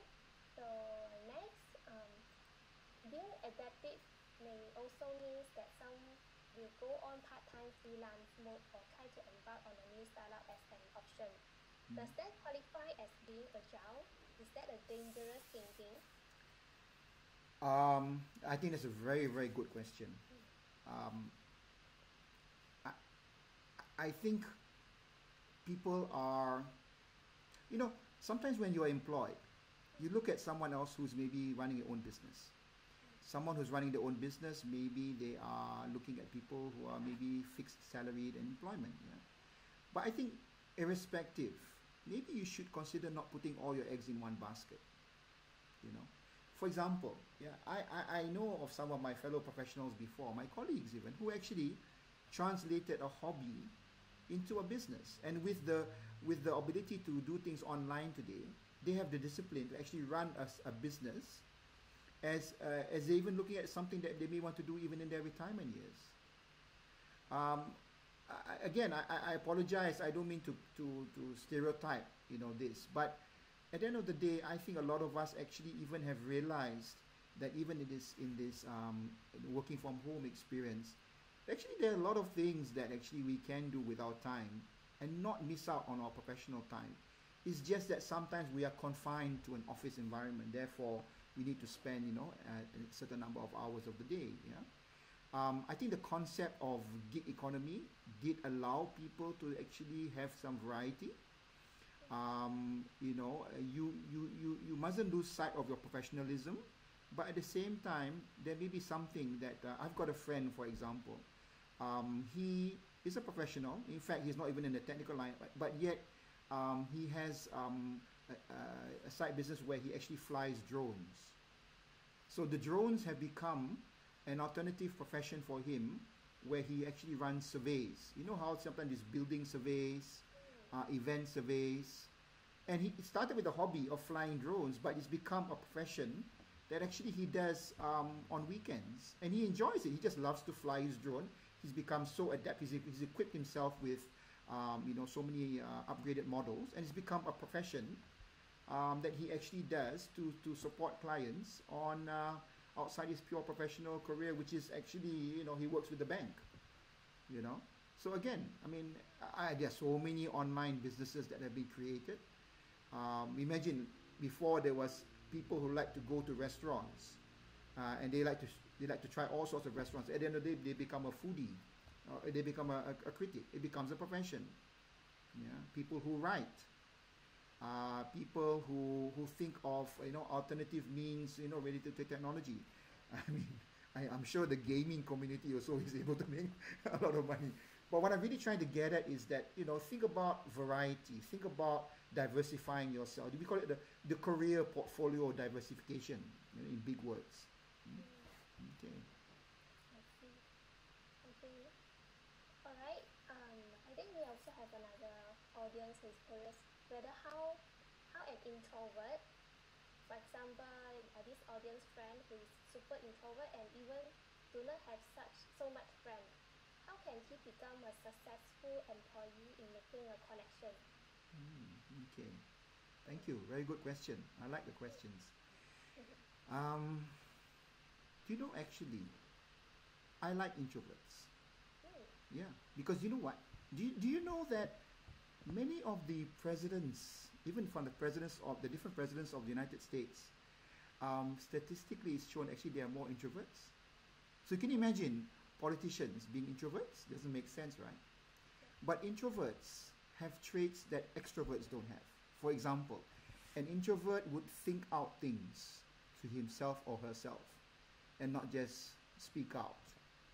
So next, being adaptive may also mean that some will go on part-time freelance mode or try to embark on a new startup as an option. Does that qualify as being agile? Is that a dangerous thinking? I think that's a very, very good question. I, I think people are, sometimes when you're employed, you look at someone else who's maybe running their own business. Someone who's running their own business, maybe they are looking at people who are maybe fixed salaried employment. Yeah? But I think irrespective, maybe you should consider not putting all your eggs in one basket. For example, I know of some of my fellow professionals before, my colleagues even, who actually translated a hobby into a business. And with the ability to do things online today, they have the discipline to actually run a business as they're even looking at something that they may want to do even in their retirement years. I apologize. I don't mean to stereotype, this. But at the end of the day, I think a lot of us actually even have realized that even in this working from home experience, actually there are a lot of things that actually we can do with our time and not miss out on our professional time. It's just that sometimes we are confined to an office environment. Therefore, we need to spend, a certain number of hours of the day. Yeah. I think the concept of gig economy did allow people to actually have some variety. You mustn't lose sight of your professionalism, but at the same time, there may be something that I've got a friend, for example. He is a professional. In fact, he's not even in the technical line, but yet he has a side business where he actually flies drones. So the drones have become an alternative profession for him, where he actually runs surveys. You know how sometimes there's building surveys, event surveys, and he started with a hobby of flying drones, but it's become a profession that actually he does on weekends, and he enjoys it. He just loves to fly his drone. He's become so adept. He's equipped himself with so many upgraded models, and it's become a profession that he actually does to support clients on outside his pure professional career, which is actually, he works with the bank. So again, I mean, there are so many online businesses that have been created. Imagine before there was people who like to go to restaurants, and they like to try all sorts of restaurants. At the end of the day, they become a foodie, they become a critic. It becomes a profession. Yeah, people who write, people who think of alternative means related to technology. I mean, I'm sure the gaming community also is able to make a lot of money. But what I'm really trying to get at is that, think about variety, think about diversifying yourself. We call it the career portfolio diversification, in big words. Okay. I see. Okay. All right. I think we also have another audience who is curious whether how an introvert, for example, this audience friend who is super introvert and even do not have so much friend, how can he become a successful employee in making a connection? Okay, thank you. Very good question. I like the questions. Actually, I like introverts. Yeah, because you know what? Do you know that many of the presidents, even from the different presidents of the United States, statistically it's shown actually they are more introverts. So you can imagine politicians being introverts. Doesn't make sense, right? But introverts have traits that extroverts don't have. For example, an introvert would think out things to himself or herself and not just speak out.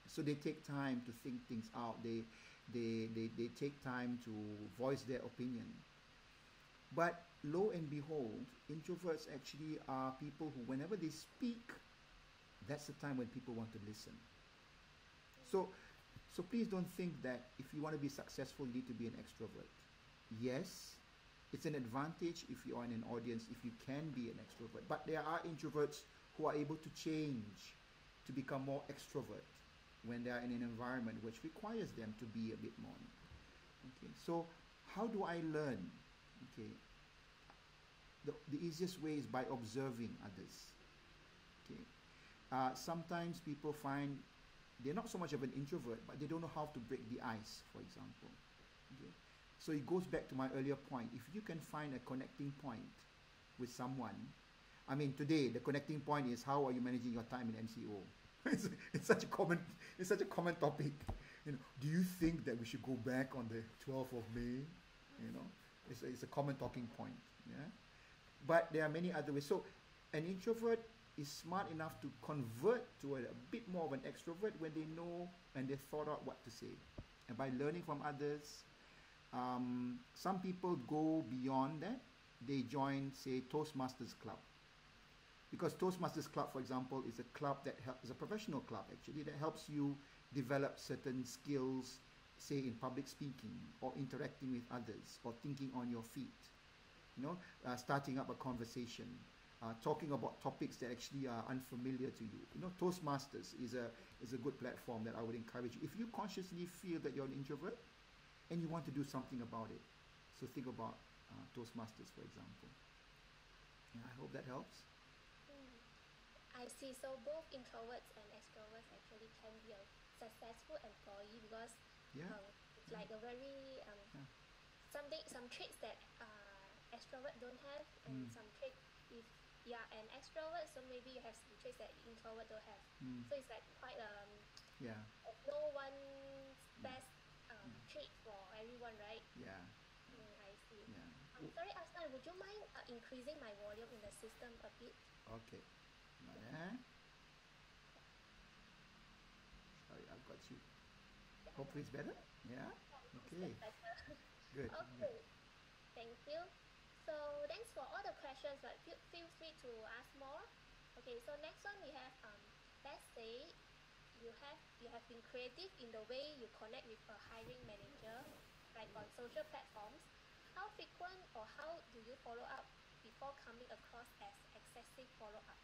So they take time to think things out. They take time to voice their opinion. But lo and behold, introverts actually are people who, whenever they speak, that's the time when people want to listen. So, so please don't think that if you want to be successful, you need to be an extrovert. Yes, it's an advantage if you are in an audience, if you can be an extrovert. But there are introverts who are able to change to become more extrovert when they are in an environment which requires them to be a bit more. Okay, so how do I learn? Okay, the easiest way is by observing others. Okay, sometimes people find they're not so much of an introvert, but they don't know how to break the ice, for example. Okay, so it goes back to my earlier point. If you can find a connecting point with someone, I mean, today the connecting point is how are you managing your time in MCO? It's such a common topic. You know, do you think that we should go back on the 12th of May? You know, it's a common talking point. Yeah, but there are many other ways. So, an introvert is smart enough to convert to a bit more of an extrovert when they know and they thought out what to say, and by learning from others. Some people go beyond that. They join, say, Toastmasters Club. Because Toastmasters Club, for example, is a club that is a professional club actually that helps you develop certain skills, say in public speaking or interacting with others or thinking on your feet. You know, starting up a conversation, talking about topics that actually are unfamiliar to you. You know, Toastmasters is a good platform that I would encourage you. If you consciously feel that you're an introvert and you want to do something about it, so think about Toastmasters, for example. Yeah, I hope that helps. I see. So both introverts and extroverts actually can be a successful employee because Yeah, it's like a very yeah. some traits that extrovert don't have, and Mm, some traits if yeah an extrovert, so maybe you have some traits that introvert don't have. mm, So it's like quite yeah, no one's yeah, best yeah, trait for everyone, right? yeah, I see. yeah. Sorry, Aslan, would you mind increasing my volume in the system a bit? Okay. Yeah. Sorry, I've got you. Yeah, Hopefully it's better. Yeah. yeah, now it's Okay. better. Good. Good. Okay, thank you. So thanks for all the questions, but feel free to ask more. Okay, so next one we have let's say you have been creative in the way you connect with a hiring manager, like on social platforms. How frequent or how do you follow up before coming across as excessive follow up?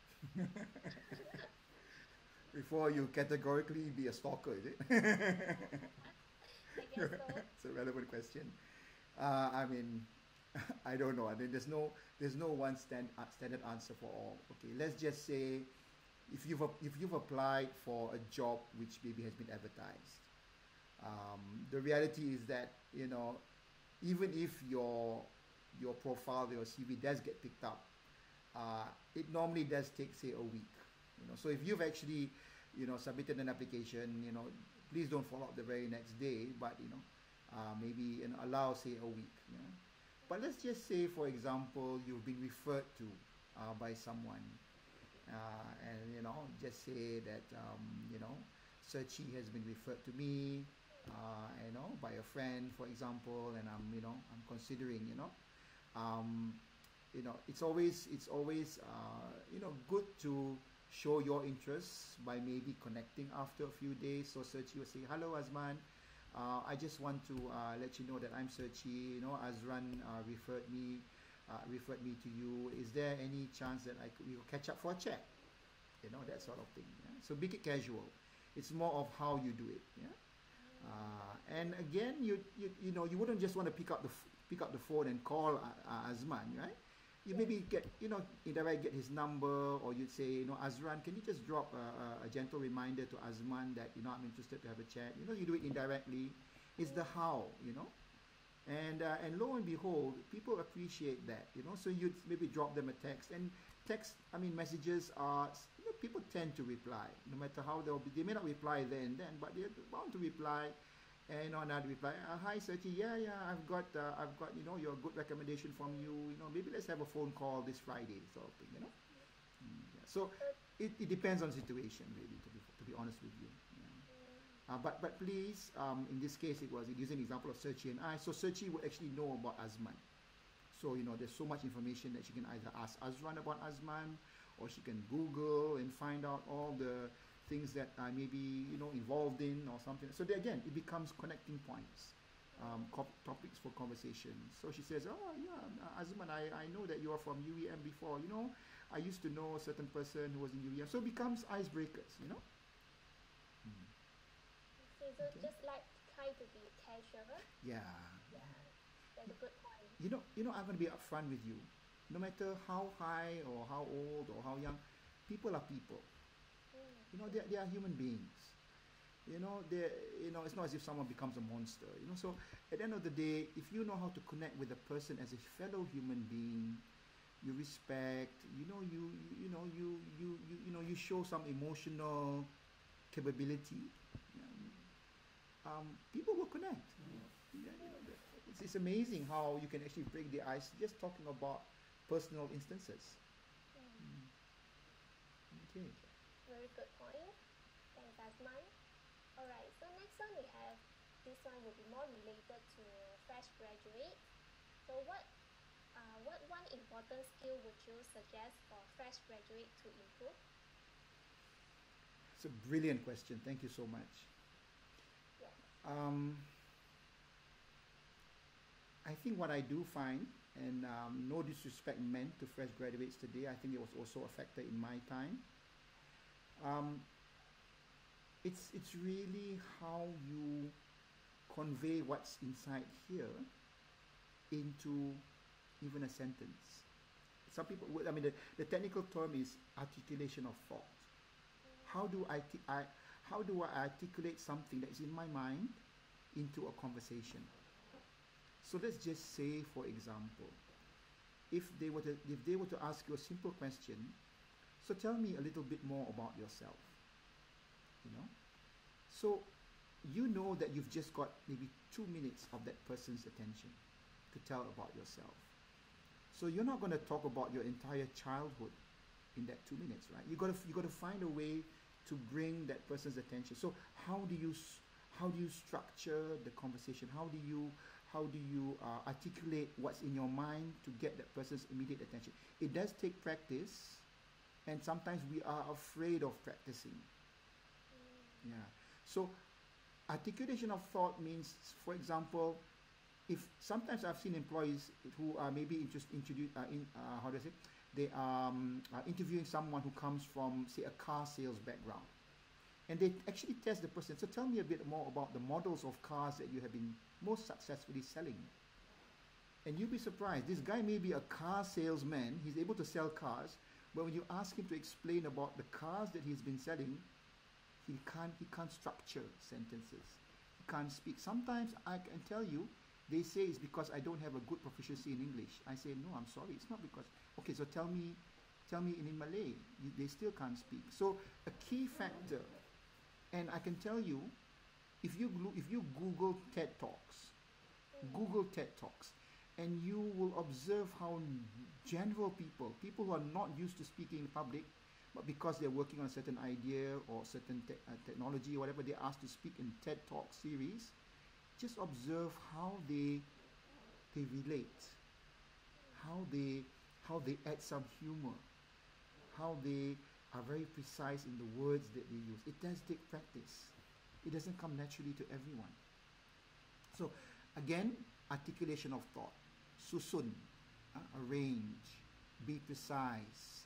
Before you categorically be a stalker, is it? I guess so. It's a relevant question. I mean, I don't know. I mean, there's no one standard answer for all. Okay, let's just say if you've applied for a job which maybe has been advertised, the reality is that even if your profile, your CV does get picked up, it normally does take say a week. So if you've actually submitted an application, please don't follow up the very next day, but maybe allow say a week. But let's just say, for example, you've been referred to by someone, and just say that Searchy has been referred to me, by a friend, for example, and I'm considering, it's always good to show your interests by maybe connecting after a few days. So Searchy will say, "Hello, Azman. I just want to let you know that I'm Searchy. Azran referred me to you. Is there any chance that we will catch up for a chat? That sort of thing. Yeah? So make it casual. It's more of how you do it. Yeah. And again, you wouldn't just want to pick up the phone and call Azman, right? You maybe indirect get his number, or you'd say, Azran, can you just drop a gentle reminder to Azman that I'm interested to have a chat. You do it indirectly. It's the how. And lo and behold, people appreciate that, you know. So you maybe drop them a text, and text, I mean, messages are, you know, people tend to reply, no matter how they may not reply then, but they're bound to reply. And on that reply, hi Sergi, yeah, I've got, you know, your good recommendation from you know, maybe let's have a phone call this Friday, sort of thing, you know. Yeah. So it depends on the situation, really, to be honest with you. Yeah. But please, in this case, it was using the example of Serchi and I. So Serchi would actually know about Azman. So, you know, there's so much information that she can either ask Azman about Azman, or she can Google and find out all the things that I may be, you know, involved in or something. So there, again, it becomes connecting points, topics for conversation. So she says, oh yeah, Azman, I know that you are from UEM before. You know, I used to know a certain person who was in UEM. So it becomes icebreakers, you know. Okay, so Okay. just like try to be casual. Yeah. Yeah, that's a good point. I'm going to be upfront with you. No matter how high or how old or how young, people are people. You know, they are human beings. You know, it's not as if someone becomes a monster. You know, so at the end of the day, if you know how to connect with a person as a fellow human being, you respect. You know, you show some emotional capability. People will connect. Yeah, you know, it's amazing how you can actually break the ice just talking about personal instances. Okay. Very good point. Thanks, Asman. Alright, so next one we have, this one will be more related to fresh graduates. So what one important skill would you suggest for fresh graduate to improve? It's a brilliant question. Thank you so much. Yes. Um, I think what I do find, and no disrespect meant to fresh graduates today, I think it was also a factor in my time. Um, it's really how you convey what's inside here into even a sentence. Some people, I mean, the technical term is articulation of thought. How do how do I articulate something that is in my mind into a conversation? So let's just say, for example, if they were to ask you a simple question, so tell me a little bit more about yourself. You know, so you know that you've just got maybe 2 minutes of that person's attention to tell about yourself. So you're not going to talk about your entire childhood in that 2 minutes, right? You got to find a way to bring that person's attention. So how do you structure the conversation? How do you articulate what's in your mind to get that person's immediate attention? It does take practice, and sometimes we are afraid of practicing. Yeah. So articulation of thought means, for example, if sometimes I've seen employees who are maybe how do I say, they are interviewing someone who comes from, say, a car sales background, and they actually test the person. So tell me a bit more about the models of cars that you have been most successfully selling. And you'll be surprised. This guy may be a car salesman. He's able to sell cars, but when you ask him to explain about the cars that he's been selling, he can't structure sentences. He can't speak. Sometimes I can tell you, they say it's because I don't have a good proficiency in English. I say, no, I'm sorry, it's not because. Okay, so tell me in Malay. They still can't speak. So a key factor, and I can tell you, if you Google TED Talks, and you will observe how general people who are not used to speaking in public, but because they're working on a certain idea or certain technology or whatever, they're asked to speak in TED Talk series. Just observe how they relate, how they add some humor, how they are very precise in the words that they use. It does take practice. It doesn't come naturally to everyone. So again, articulation of thought, susun, arrange, be precise,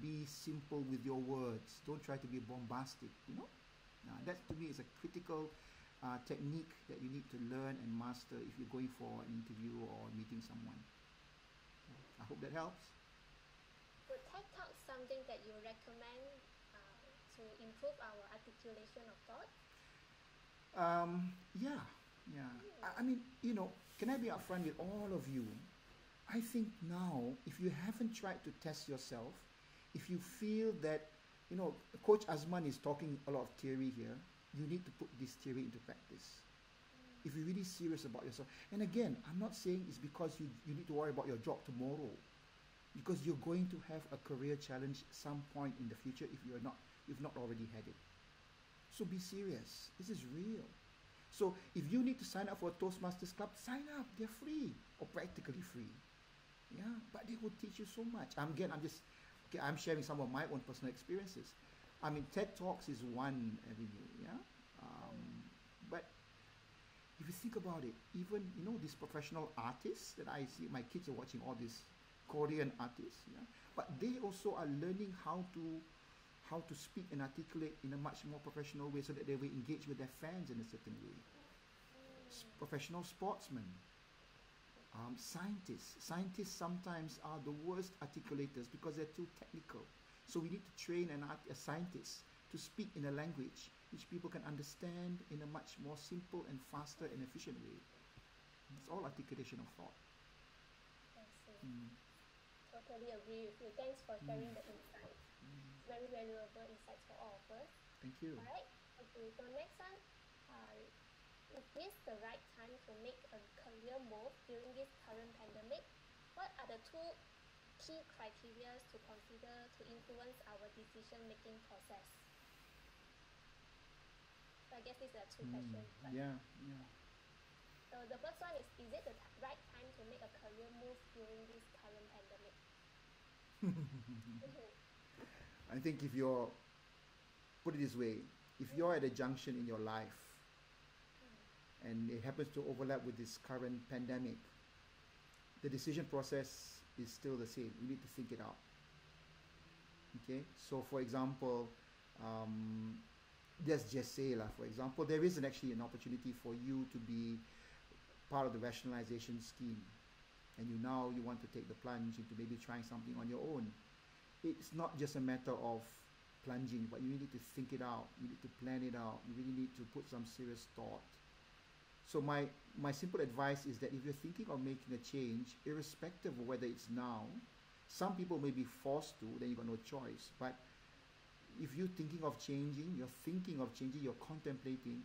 be simple with your words. Don't try to be bombastic. You know, that to me is a critical technique that you need to learn and master if you're going for an interview or meeting someone. I hope that helps. Would TED Talk something that you recommend to improve our articulation of thought? Yeah. I mean, you know, can I be upfront with all of you? I think now, if you haven't tried to test yourself, if you feel that, Coach Azman is talking a lot of theory here, you need to put this theory into practice. If you're really serious about yourself. And again, I'm not saying it's because you need to worry about your job tomorrow. Because you're going to have a career challenge some point in the future if you've not already had it. So be serious. This is real. So if you need to sign up for a Toastmasters Club, sign up. They're free or practically free. Yeah, but they will teach you so much. I'm sharing some of my own personal experiences. I mean, TED Talks is one avenue. Yeah, but if you think about it, even these professional artists that I see, my kids are watching all these Korean artists. Yeah, but they also are learning how to speak and articulate in a much more professional way so that they will engage with their fans in a certain way. Professional sportsmen, scientists. Scientists sometimes are the worst articulators because they're too technical. So we need to train a scientist to speak in a language which people can understand in a much more simple and faster and efficient way. It's all articulation of thought. I see. Totally agree with you. Thanks for sharing the insights. Very valuable insights for all of us. Thank you. All right. Okay. So next one, is this the right time to make a career move during this current pandemic? What are the two key criteria to consider to influence our decision-making process? So I guess these are two questions. Yeah. So the first one is it the right time to make a career move during this current pandemic? I think put it this way, if you're at a junction in your life and it happens to overlap with this current pandemic, the decision process is still the same. You need to think it out. Okay? So for example, let's just say, for example, there isn't actually an opportunity for you to be part of the rationalization scheme, and you want to take the plunge into maybe trying something on your own. It's not just a matter of plunging, but you need to think it out. You need to plan it out. You really need to put some serious thought. So my simple advice is that if you're thinking of making a change, irrespective of whether it's now, some people may be forced to, then you've got no choice. But if you're thinking of changing, you're contemplating,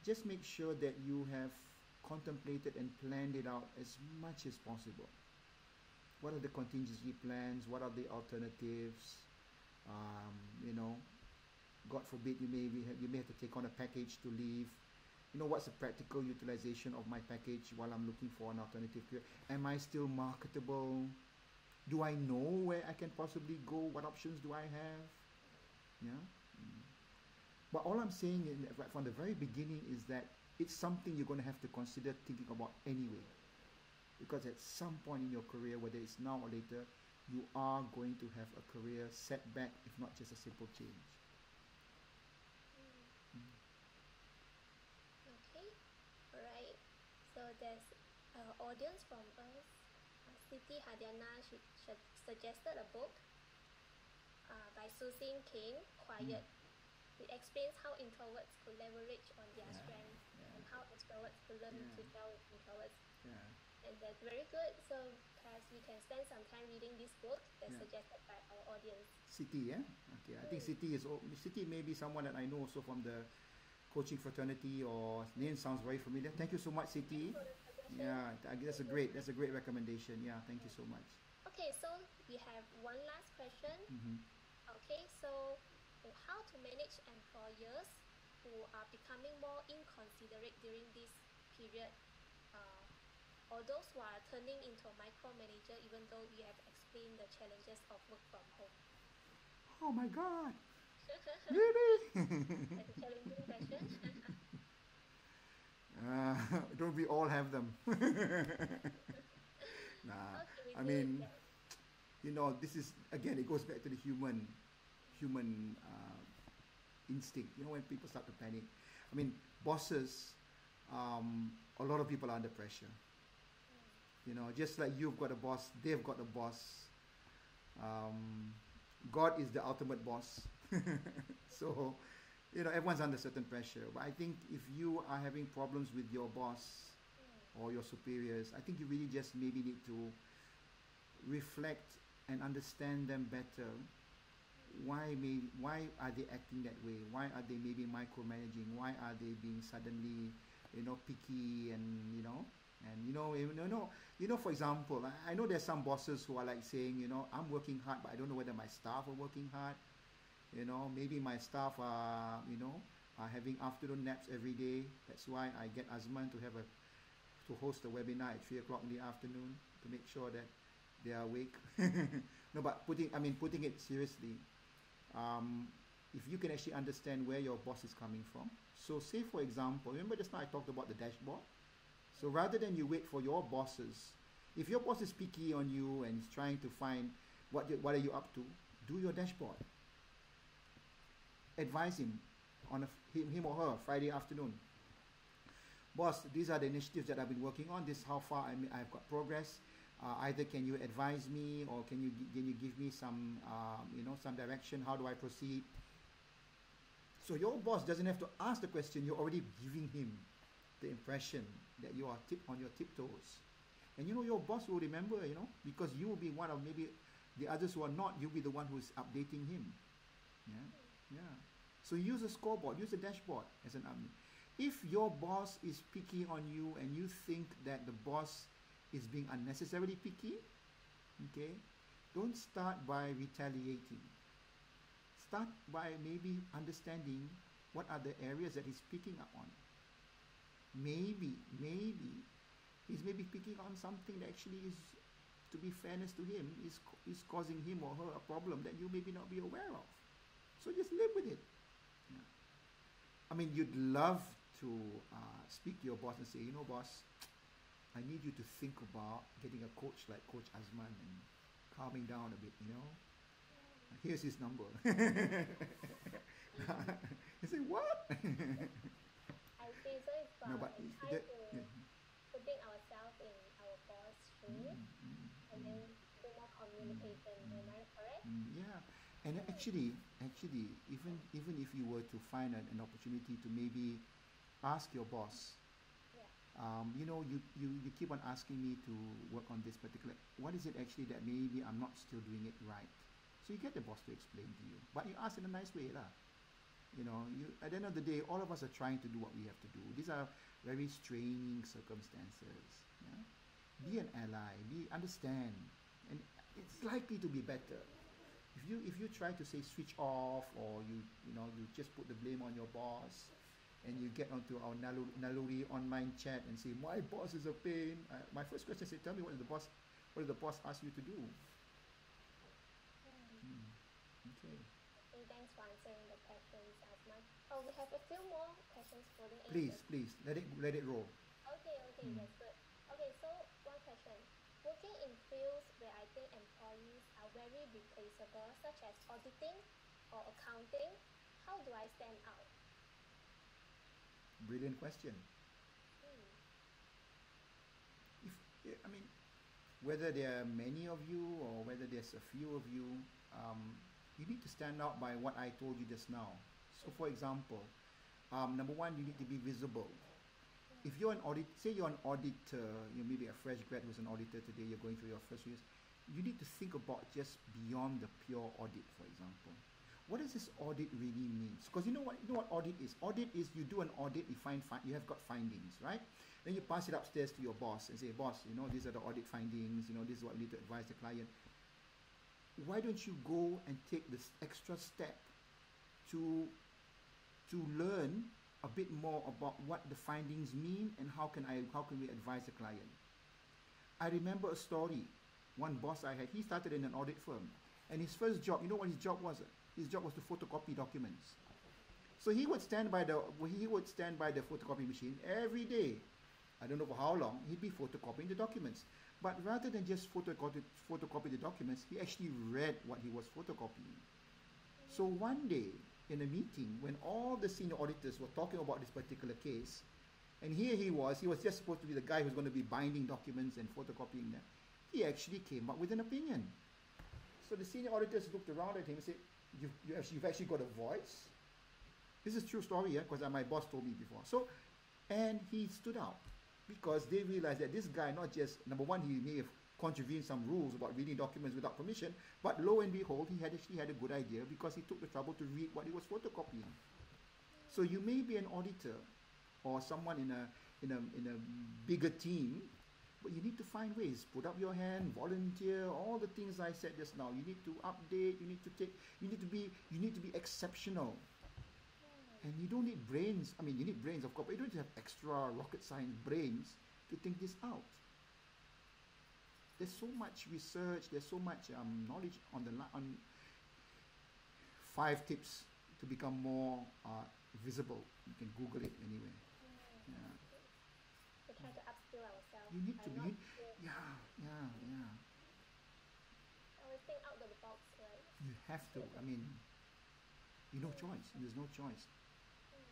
just make sure that you have contemplated and planned it out as much as possible. What are the contingency plans? What are the alternatives? God forbid you may have to take on a package to leave. What's the practical utilization of my package while I'm looking for an alternative career? Am I still marketable? Do I know where I can possibly go? What options do I have? Yeah. But all I'm saying from the very beginning is that it's something you're going to have to consider thinking about anyway. Because at some point in your career, whether it's now or later, you are going to have a career setback, if not just a simple change. Okay. All right. So there's an audience from us. Siti Hadiana suggested a book by Susan King, Quiet. It explains how introverts could leverage on their strengths and how extroverts could learn to gel with introverts. Yeah. And that's very good. So perhaps we can spend some time reading this book that's suggested by our audience. Siti, yeah? Okay, I think Siti may be someone that I know also from the coaching fraternity, or name sounds very familiar. Thank you so much, Siti. Yeah, that's a great recommendation. Yeah, thank you so much. Okay, so we have one last question. Okay, so how to manage employers who are becoming more inconsiderate during this period, or those who are turning into a micromanager even though we have explained the challenges of work from home? Oh my God! Really? That's a challenging question. Don't we all have them? Nah, I mean, this is, again, it goes back to the human instinct. When people start to panic. I mean, bosses, a lot of people are under pressure. Just like you've got a boss, they've got a boss. God is the ultimate boss. So, everyone's under certain pressure. But I think if you are having problems with your boss, or your superiors, I think you really just maybe need to reflect and understand them better. Why are they acting that way? Why are they maybe micromanaging? Why are they being suddenly, picky, and for example, I know there's some bosses who are like saying, I'm working hard, but I don't know whether my staff are working hard. Maybe my staff are having afternoon naps every day. That's why I get Azman to host a webinar at 3 o'clock in the afternoon to make sure that they are awake. No, but putting it seriously, if you can actually understand where your boss is coming from. So say for example, remember just now I talked about the dashboard. So rather than you wait for your bosses, if your boss is picky on you and is trying to find what are you up to, do your dashboard. Advise him on him or her Friday afternoon. Boss, these are the initiatives that I've been working on. This is how far I've got progress. Either can you advise me, or can you give me some some direction? How do I proceed? So your boss doesn't have to ask the question. You're already giving him the impression that you are on your tiptoes, and your boss will remember. Because you will be one of maybe the others who are not. You'll be the one who's updating him. Yeah. So use a scoreboard, use a dashboard as an admin. If your boss is picky on you and you think that the boss is being unnecessarily picky, okay, don't start by retaliating. Start by maybe understanding what are the areas that he's picking up on. Maybe he's maybe picking on something that actually is, to be fairness to him, is causing him or her a problem that you maybe not be aware of. So just live with it. Yeah. You'd love to speak to your boss and say, boss, I need you to think about getting a coach like Coach Azman and calming down a bit, Here's his number. You say, what? I see. So it's about No, but putting ourselves in our boss' shoes and then do more communication. Am I correct? Yeah. And actually, even if you were to find an opportunity to maybe ask your boss, you keep on asking me to work on this particular, what is it actually that maybe I'm not still doing it right? So you get the boss to explain to you, but you ask in a nice way lah. At the end of the day, all of us are trying to do what we have to do. These are very straining circumstances. Yeah? Be an ally, understand, and it's likely to be better. If you try to say switch off, or you just put the blame on your boss, and you get onto our Naluri online chat and say, my boss is a pain. My first question is, tell me what did the boss ask you to do? Okay. Thanks for answering the questions, Azman. Oh, we have a few more questions floating in. Please, let it roll. Okay, that's good. Okay, so one question. Working in fields where I think employees are very replaceable, such as auditing or accounting, how do I stand out? Brilliant question. Whether there are many of you or whether there's a few of you, you need to stand out by what I told you just now. So for example, number one, you need to be visible. If you're say you're an auditor, you may be a fresh grad who's an auditor today, you're going through your first years, you need to think about just beyond the pure audit, for example. What does this audit really mean? Because you know what audit is? Audit is you do an audit, you have got findings, right? Then you pass it upstairs to your boss and say, boss, these are the audit findings, this is what we need to advise the client. Why don't you go and take this extra step to learn a bit more about what the findings mean and how can we advise the client? I remember a story. One boss I had, he started in an audit firm, and his first job, you know what his job was? His job was to photocopy documents. So he would stand by the photocopy machine every day. I don't know for how long. He'd be photocopying the documents. But rather than just photocopy the documents, he actually read what he was photocopying. So one day in a meeting, when all the senior auditors were talking about this particular case, and here he was just supposed to be the guy who's going to be binding documents and photocopying them. He actually came up with an opinion. So the senior auditors looked around at him and said, you've actually got a voice? This is a true story, because my boss told me before. So, and he stood out because they realize that this guy, not just, number one, he may have contravened some rules about reading documents without permission, but lo and behold, he had actually had a good idea because he took the trouble to read what he was photocopying. So you may be an auditor or someone in a bigger team, but you need to find ways. Put up your hand, volunteer, all the things I said just now. You need to update. You need to be exceptional. And you don't need brains. I mean, you need brains, of course, but you don't have extra rocket science brains to think this out. There's so much research. There's so much knowledge on 5 tips to become more visible. You can Google it anyway. Yeah. We try to upskill ourselves. You need to be. Yeah. Always think out of the box, right? You have to. I mean, no choice. There's no choice.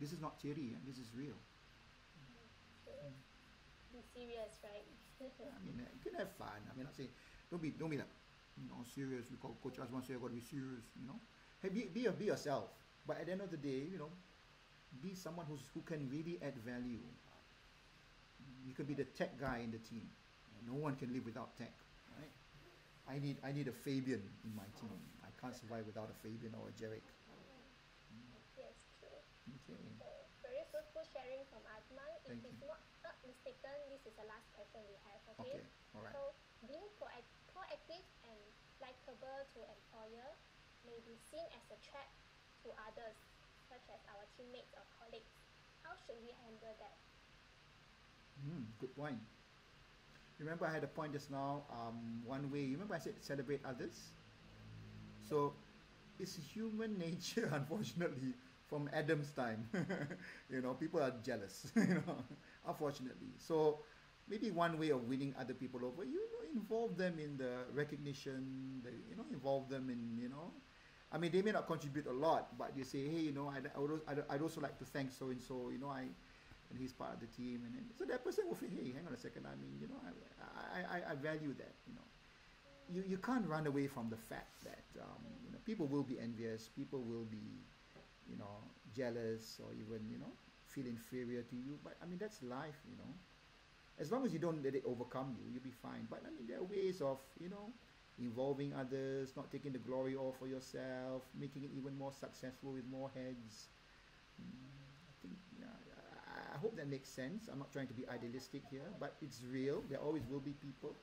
This is not theory. This is real. Be serious, right? I mean, you can have fun. I mean, I say, don't be like, serious. We call Coach Azmansul, you got to be serious. Hey, be yourself. But at the end of the day, be someone who can really add value. You could be the tech guy in the team. No one can live without tech, right? I need a Fabian in my team. I can't survive without a Fabian or a Jerick. Yes, true. Okay. So, very fruitful sharing from Azman. If Thank it's you. not mistaken, this is the last question we have, okay? Okay, all right. So, being proactive and likable to employer may be seen as a threat to others, such as our teammates or colleagues. How should we handle that? Good point. Remember I had a point just now, one way, remember I said celebrate others? So it's human nature, unfortunately, from Adam's time. People are jealous, unfortunately. So maybe one way of winning other people over, involve them in the recognition, involve them in, I mean, they may not contribute a lot, but you say, hey, I'd also like to thank so-and-so, and he's part of the team, and then, so that person will say, hey, hang on a second, I mean, I value that, You can't run away from the fact that, people will be envious, people will be, jealous, or even, feel inferior to you, but I mean, that's life, As long as you don't let it overcome you, you'll be fine. But I mean, there are ways of, involving others, not taking the glory all for yourself, making it even more successful with more heads. I think, I hope that makes sense. I'm not trying to be idealistic here, but it's real. There always will be people.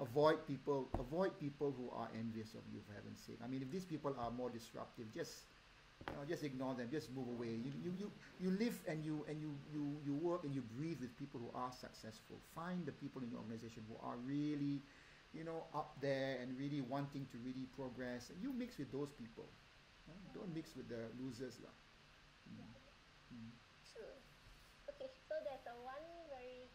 Avoid people who are envious of you, for heaven's sake. I mean, if these people are more disruptive, just ignore them. Just move away. You live and you work and you breathe with people who are successful. Find the people in your organization who are really, up there and really wanting to really progress. And you mix with those people. Don't mix with the losers, lah. True. Okay, so there's one very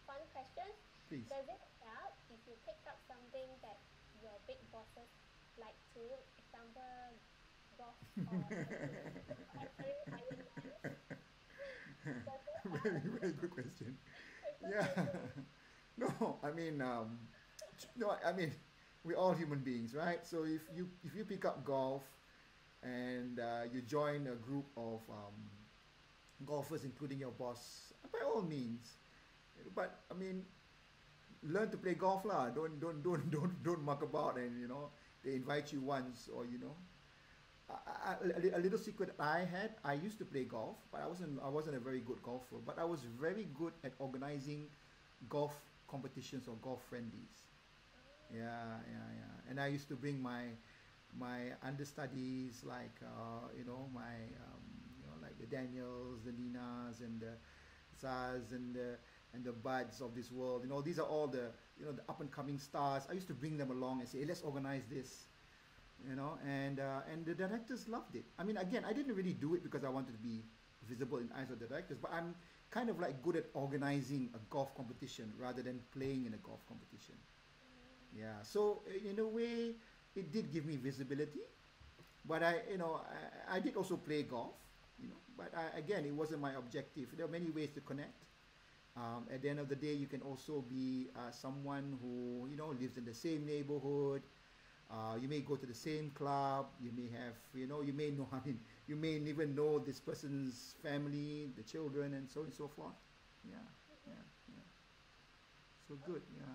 fun question. Please. Does it help if you pick up something that your big bosses like to, example, golf or answering Iron Man? Very, very good question. Yeah. No, I mean, we're all human beings, right? So if you pick up golf and you join a group of golfers, including your boss, by all means. But I mean, learn to play golf, lah. Don't muck about, and they invite you once, or a little secret I had. I used to play golf, but I wasn't a very good golfer. But I was very good at organizing golf competitions or golf friendlies. Yeah. And I used to bring my understudies, like my like the Daniels, the Ninas, and the Zaz, and the Buds of this world. These are all the the up and coming stars. I used to bring them along and say, hey, let's organize this. And the directors loved it. I mean, again, I didn't really do it because I wanted to be visible in the eyes of the directors, but I'm kind of like good at organizing a golf competition rather than playing in a golf competition. Yeah, so in a way, it did give me visibility, but I did also play golf, but again, it wasn't my objective. There are many ways to connect. At the end of the day, you can also be someone who lives in the same neighborhood. You may go to the same club. You may have, you may know. I mean, you may even know this person's family, the children, and so on and so forth. Yeah. yeah, yeah. So good, yeah.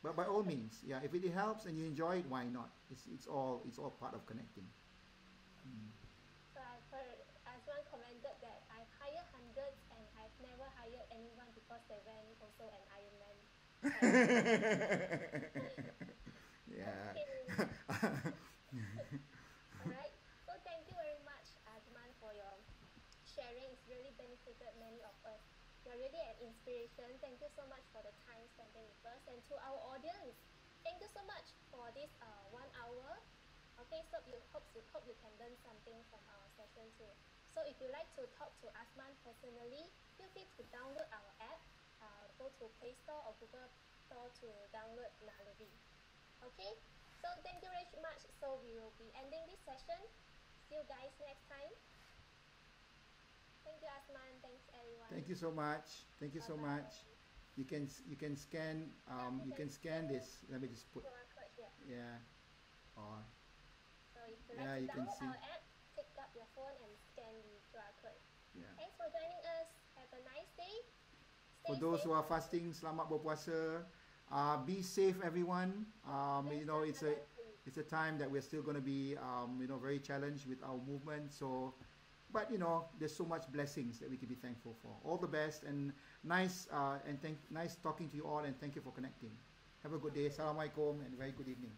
But by all means, yeah, if it helps and you enjoy it, why not? It's all part of connecting. Mm. So I've heard Aswan commented that I've hired hundreds and I've never hired anyone because they ran also an Ironman triathlon. Yeah. Okay. All right. So thank you very much, Azman, for your sharing. It's really benefited many of us. You're really an inspiration. Thank you so much for the time spending with us, and to our audience, thank you so much for this 1 hour. Okay, so hope you can learn something from our session too. So if you like to talk to Asman personally, feel free to download our app. Go to Play Store or Google Store to download Naluri. Okay, so thank you very much. So we will be ending this session. See you guys next time. Thank you, Asman. Thanks, everyone. Thank you so much. Thank you Bye so much. bye. You can scan Yeah, you you can can scan scan this. Let me just put, QR code here. yeah. Oh, So if you like yeah, to you can download see. our app, pick up your phone and scan the QR code. Yeah. Thanks for joining us. Have a nice day. For Stay those safe. who are fasting, selamat berpuasa. Be safe, everyone. Bless It's Ramadan for you. it's a time that we're still going to be very challenged with our movement. So, but there's so much blessings that we can be thankful for. All the best and nice talking to you all, and thank you for connecting. Have a good day. Assalamualaikum and very good evening.